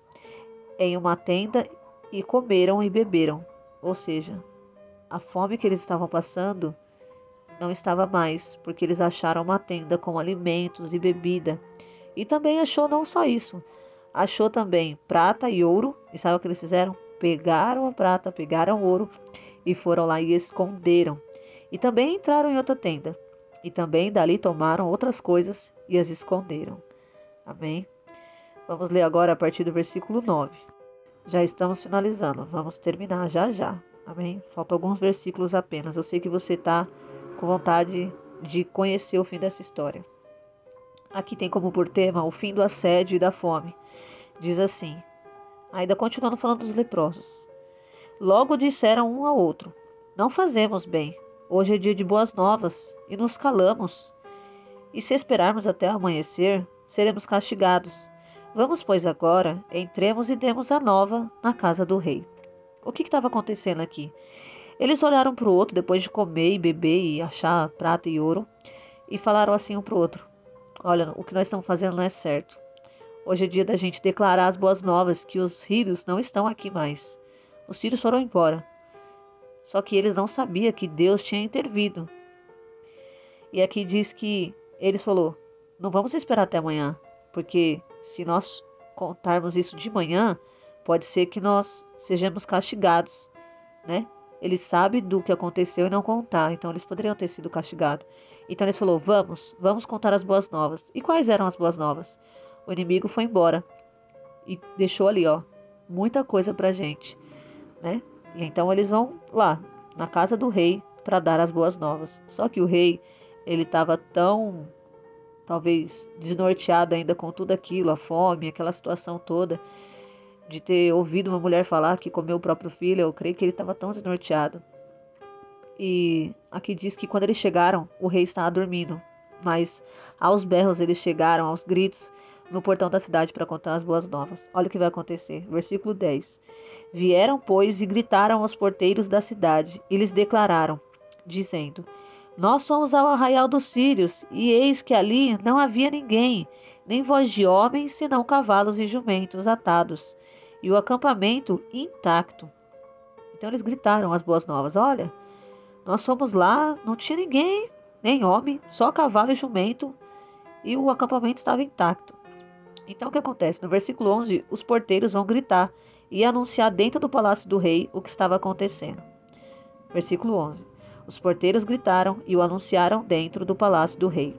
em uma tenda e comeram e beberam. Ou seja, a fome que eles estavam passando não estava mais, porque eles acharam uma tenda com alimentos e bebida. E também achou não só isso, achou também prata e ouro. E sabe o que eles fizeram? Pegaram a prata, pegaram o ouro e foram lá e esconderam. E também entraram em outra tenda. E também dali tomaram outras coisas e as esconderam. Amém? Vamos ler agora a partir do versículo 9. Já estamos finalizando, vamos terminar já já. Amém? Faltam alguns versículos apenas. Eu sei que você está com vontade de conhecer o fim dessa história. Aqui tem como por tema o fim do assédio e da fome. Diz assim, ainda continuando falando dos leprosos. Logo disseram um ao outro: não fazemos bem. Hoje é dia de boas novas e nos calamos. E se esperarmos até o amanhecer, seremos castigados. Vamos, pois, agora, entremos e demos a nova na casa do rei. O que estava acontecendo aqui? Eles olharam para o outro depois de comer e beber e achar prata e ouro e falaram assim um para o outro: olha, o que nós estamos fazendo não é certo. Hoje é dia da gente declarar as boas novas que os sírios não estão aqui mais. Os sírios foram embora. Só que eles não sabiam que Deus tinha intervido. E aqui diz que eles falou: não vamos esperar até amanhã, porque se nós contarmos isso de manhã, pode ser que nós sejamos castigados, né? Eles sabem do que aconteceu e não contar, então eles poderiam ter sido castigados. Então eles falou: vamos contar as boas novas. E quais eram as boas novas? O inimigo foi embora e deixou ali, ó, muita coisa pra gente, né? E então eles vão lá na casa do rei para dar as boas novas. Só que o rei, ele estava tão, talvez, desnorteado ainda com tudo aquilo, a fome, aquela situação toda, de ter ouvido uma mulher falar que comeu o próprio filho. Eu creio que ele estava tão desnorteado. E aqui diz que quando eles chegaram, o rei estava dormindo, Mas aos berros eles chegaram, aos gritos, no portão da cidade para contar as boas novas. Olha o que vai acontecer. Versículo 10. Vieram, pois, e gritaram aos porteiros da cidade, e lhes declararam, dizendo: Nós somos ao arraial dos sírios, e eis que ali não havia ninguém, nem voz de homem, senão cavalos e jumentos atados, e o acampamento intacto. Então eles gritaram as boas novas: Olha, nós fomos lá, não tinha ninguém, nem homem, só cavalo e jumento, e o acampamento estava intacto. Então o que acontece? No versículo 11, os porteiros vão gritar e anunciar dentro do palácio do rei o que estava acontecendo. Versículo 11. Os porteiros gritaram e o anunciaram dentro do palácio do rei.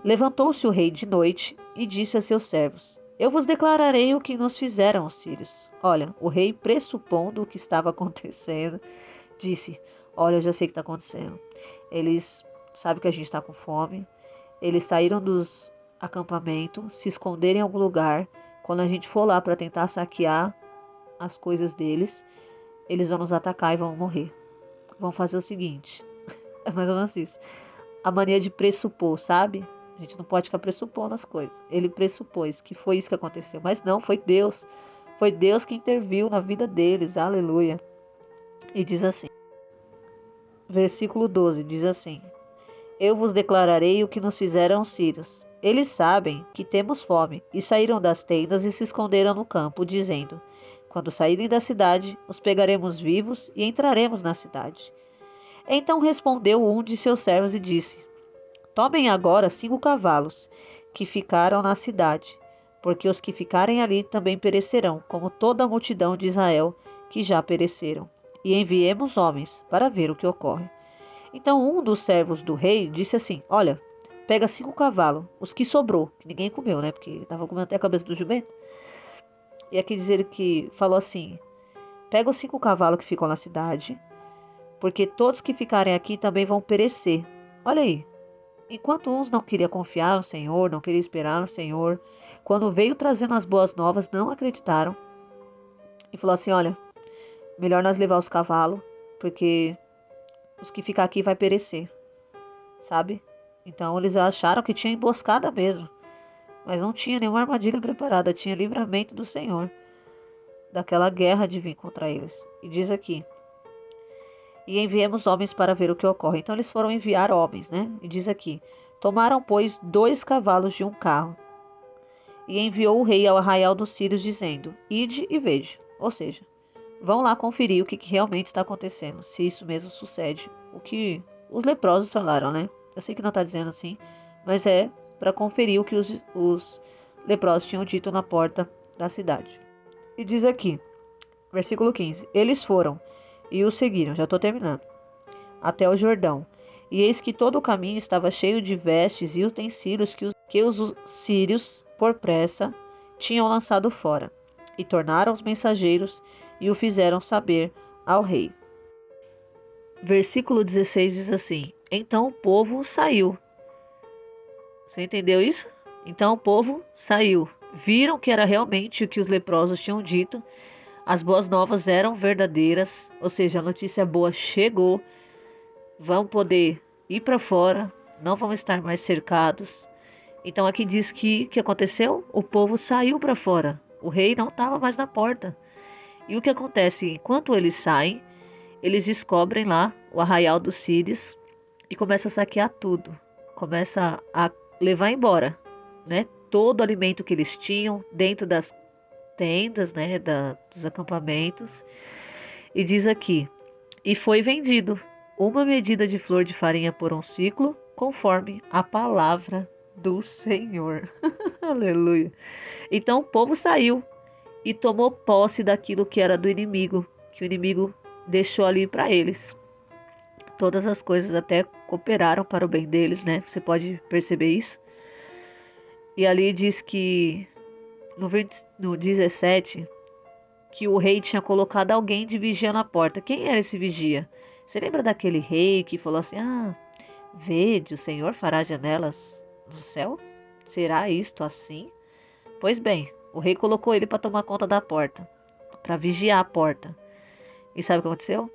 Levantou-se o rei de noite e disse a seus servos: Eu vos declararei o que nos fizeram os sírios. Olha, o rei, pressupondo o que estava acontecendo, disse: Olha, eu já sei o que está acontecendo. Eles sabem que a gente está com fome. Eles saíram dos acampamentos, se esconderam em algum lugar. Quando a gente for lá para tentar saquear as coisas deles, eles vão nos atacar e vão morrer. Vão fazer o seguinte. É mais ou menos isso. A mania de pressupor, sabe? A gente não pode ficar pressupondo as coisas. Ele pressupôs que foi isso que aconteceu. Mas não, foi Deus. Foi Deus que interviu na vida deles. Aleluia. E diz assim. Versículo 12 diz assim: Eu vos declararei o que nos fizeram os sírios. Eles sabem que temos fome, e saíram das tendas e se esconderam no campo, dizendo: Quando saírem da cidade, os pegaremos vivos e entraremos na cidade. Então respondeu um de seus servos e disse: Tomem agora 5 cavalos, que ficaram na cidade, porque os que ficarem ali também perecerão, como toda a multidão de Israel, que já pereceram. E enviemos homens para ver o que ocorre. Então um dos servos do rei disse assim: Olha, pega 5 cavalos, os que sobrou, que ninguém comeu, né? Porque estava comendo até a cabeça do jumento. E aqui dizer que falou assim: Pega os 5 cavalos que ficam na cidade, porque todos que ficarem aqui também vão perecer. Olha aí. Enquanto uns não queriam confiar no Senhor, não queriam esperar no Senhor, quando veio trazendo as boas novas, não acreditaram. E falou assim: Olha, melhor nós levar os cavalos, porque os que ficar aqui vai perecer, sabe? Então eles acharam que tinha emboscada mesmo, mas não tinha nenhuma armadilha preparada, tinha livramento do Senhor, daquela guerra de vir contra eles. E diz aqui: E enviemos homens para ver o que ocorre. Então eles foram enviar homens, né? E diz aqui: Tomaram, pois, 2 cavalos de um carro, e enviou o rei ao arraial dos sírios, dizendo: Ide e vede. Ou seja, vão lá conferir o que realmente está acontecendo, se isso mesmo sucede. O que os leprosos falaram, né? Eu sei que não está dizendo assim, mas é para conferir o que os leprosos tinham dito na porta da cidade. E diz aqui, versículo 15: Eles foram e o seguiram, já estou terminando, até o Jordão. E eis que todo o caminho estava cheio de vestes e utensílios que os sírios, por pressa, tinham lançado fora. E tornaram os mensageiros e o fizeram saber ao rei. Versículo 16 diz assim: Então o povo saiu. Você entendeu isso? Então o povo saiu. Viram que era realmente o que os leprosos tinham dito. As boas novas eram verdadeiras, ou seja, a notícia boa chegou. Vão poder ir para fora, não vão estar mais cercados. Então aqui diz que o que aconteceu? O povo saiu para fora. O rei não estava mais na porta. E o que acontece? Enquanto eles saem, eles descobrem lá o arraial dos sírios e começam a saquear tudo. Começa a levar embora, né? Todo o alimento que eles tinham dentro das tendas, né? Dos acampamentos. E diz aqui: E foi vendido 1 medida de flor de farinha por 1 siclo, conforme a palavra do Senhor. Aleluia. Então o povo saiu e tomou posse daquilo que era do inimigo, que o inimigo deixou ali para eles. Todas as coisas até cooperaram para o bem deles, né? Você pode perceber isso. E ali diz que no 17, que o rei tinha colocado alguém de vigia na porta. Quem era esse vigia? Você lembra daquele rei que falou assim: vede, o Senhor fará janelas do céu? Será isto assim? Pois bem, o rei colocou ele para tomar conta da porta, para vigiar a porta. E sabe o que aconteceu?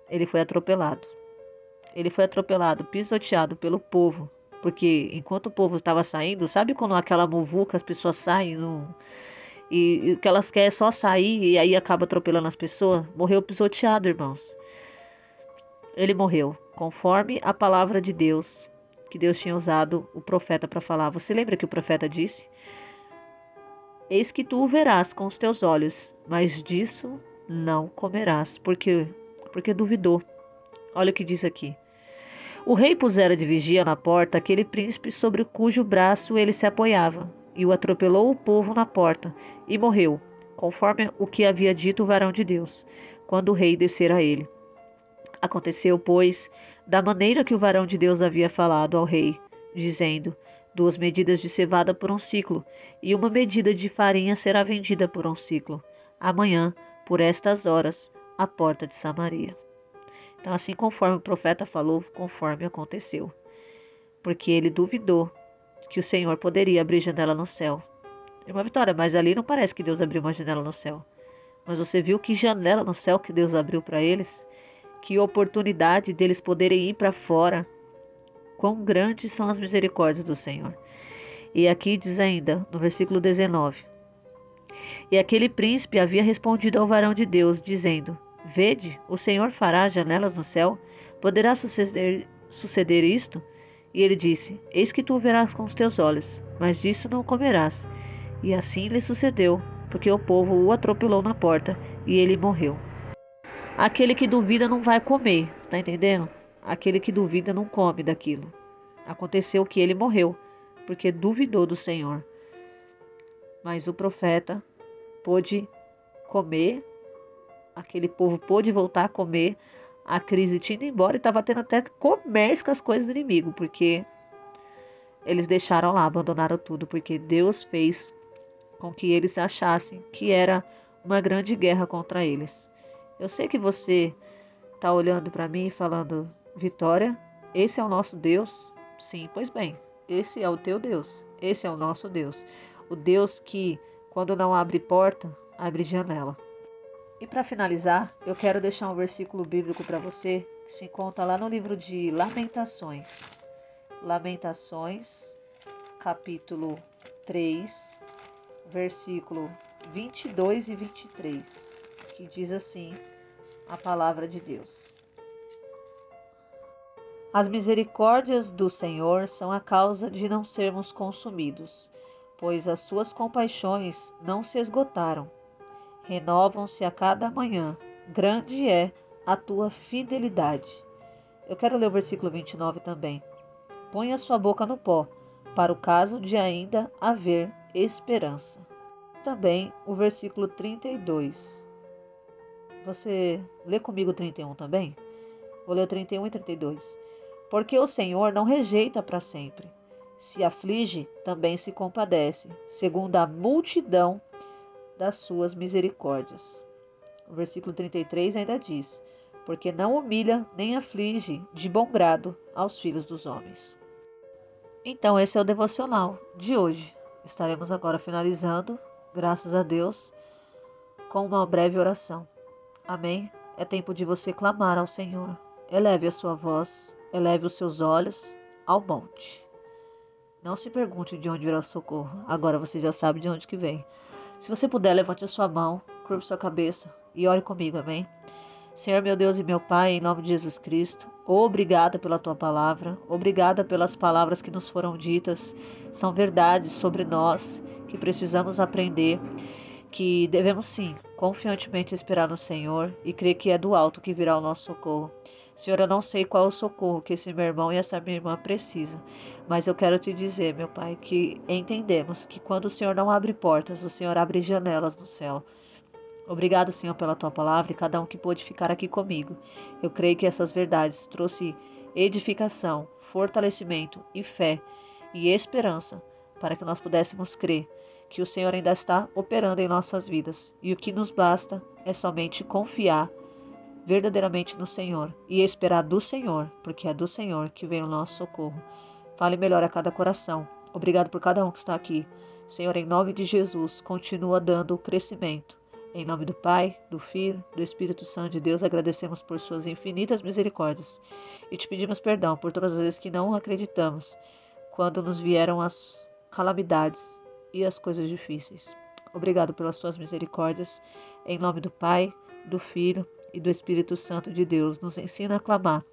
Ele foi atropelado. Ele foi atropelado, pisoteado pelo povo. Porque enquanto o povo estava saindo, sabe quando aquela muvuca as pessoas saem e o que elas querem é só sair e aí acaba atropelando as pessoas? Morreu pisoteado, irmãos. Ele morreu, conforme a palavra de Deus, que Deus tinha usado o profeta para falar. Você lembra que o profeta disse? Eis que tu o verás com os teus olhos, mas disso não comerás, porque duvidou. Olha o que diz aqui. O rei pusera de vigia na porta aquele príncipe sobre cujo braço ele se apoiava, e o atropelou o povo na porta, e morreu, conforme o que havia dito o varão de Deus, quando o rei descera a ele. Aconteceu, pois, da maneira que o varão de Deus havia falado ao rei, dizendo: 2 medidas de cevada por um ciclo, e 1 medida de farinha será vendida por um ciclo. Amanhã, por estas horas, à porta de Samaria. Então, assim conforme o profeta falou, conforme aconteceu. Porque ele duvidou que o Senhor poderia abrir janela no céu. Irmã Vitória, mas ali não parece que Deus abriu uma janela no céu. Mas você viu que janela no céu que Deus abriu para eles? Que oportunidade deles poderem ir para fora. Quão grandes são as misericórdias do Senhor. E aqui diz ainda, no versículo 19: E aquele príncipe havia respondido ao varão de Deus, dizendo: Vede, o Senhor fará janelas no céu? Poderá suceder isto? E ele disse: Eis que tu o verás com os teus olhos, mas disso não comerás. E assim lhe sucedeu, porque o povo o atropelou na porta, e ele morreu. Aquele que duvida não vai comer, está entendendo? Aquele que duvida não come daquilo. Aconteceu que ele morreu, porque duvidou do Senhor. Mas o profeta pôde comer, aquele povo pôde voltar a comer, a crise tinha ido embora e estava tendo até comércio com as coisas do inimigo, porque eles deixaram lá, abandonaram tudo, porque Deus fez com que eles achassem que era uma grande guerra contra eles. Eu sei que você está olhando para mim e falando: Vitória, esse é o nosso Deus? Sim, pois bem, esse é o teu Deus, esse é o nosso Deus. O Deus que, quando não abre porta, abre janela. E para finalizar, eu quero deixar um versículo bíblico para você, que se encontra lá no livro de Lamentações. Lamentações, capítulo 3, versículo 22 e 23, que diz assim a palavra de Deus. As misericórdias do Senhor são a causa de não sermos consumidos, pois as suas compaixões não se esgotaram. Renovam-se a cada manhã. Grande é a tua fidelidade. Eu quero ler o versículo 29 também. Põe a sua boca no pó, para o caso de ainda haver esperança. Também o versículo 32. Você lê comigo o 31 também? Vou ler o 31 e 32. Porque o Senhor não rejeita para sempre. Se aflige, também se compadece, segundo a multidão das suas misericórdias. O versículo 33 ainda diz: Porque não humilha nem aflige de bom grado aos filhos dos homens. Então esse é o devocional de hoje. Estaremos agora finalizando, graças a Deus, com uma breve oração. Amém? É tempo de você clamar ao Senhor. Eleve a sua voz, eleve os seus olhos ao monte. Não se pergunte de onde virá o socorro. Agora você já sabe de onde que vem. Se você puder, levante a sua mão, curve sua cabeça e ore comigo, amém? Senhor, meu Deus e meu Pai, em nome de Jesus Cristo, obrigada pela Tua palavra, obrigada pelas palavras que nos foram ditas, são verdades sobre nós, que precisamos aprender, que devemos sim, confiantemente esperar no Senhor e crer que é do alto que virá o nosso socorro. Senhor, eu não sei qual é o socorro que esse meu irmão e essa minha irmã precisam, mas eu quero te dizer, meu Pai, que entendemos que quando o Senhor não abre portas, o Senhor abre janelas no céu. Obrigado, Senhor, pela Tua palavra e cada um que pôde ficar aqui comigo. Eu creio que essas verdades trouxe edificação, fortalecimento e fé e esperança para que nós pudéssemos crer que o Senhor ainda está operando em nossas vidas e o que nos basta é somente confiar verdadeiramente no Senhor e esperar do Senhor, porque é do Senhor que vem o nosso socorro. Fale melhor a cada coração. Obrigado por cada um que está aqui. Senhor, em nome de Jesus, continua dando o crescimento. Em nome do Pai, do Filho, do Espírito Santo de Deus, agradecemos por suas infinitas misericórdias e te pedimos perdão por todas as vezes que não acreditamos quando nos vieram as calamidades e as coisas difíceis. Obrigado pelas tuas misericórdias. Em nome do Pai, do Filho e do Espírito Santo de Deus, nos ensina a clamar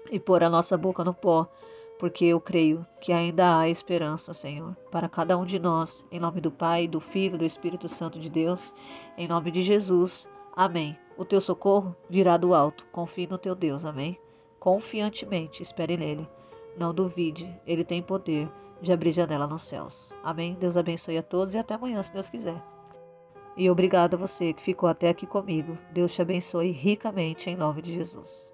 e pôr a nossa boca no pó, porque eu creio que ainda há esperança, Senhor, para cada um de nós. Em nome do Pai, do Filho e do Espírito Santo de Deus, em nome de Jesus. Amém. O teu socorro virá do alto. Confie no teu Deus. Amém. Confiantemente, espere nele. Não duvide, ele tem poder de abrir janela nos céus. Amém. Deus abençoe a todos e até amanhã, se Deus quiser. E obrigado a você que ficou até aqui comigo. Deus te abençoe ricamente em nome de Jesus.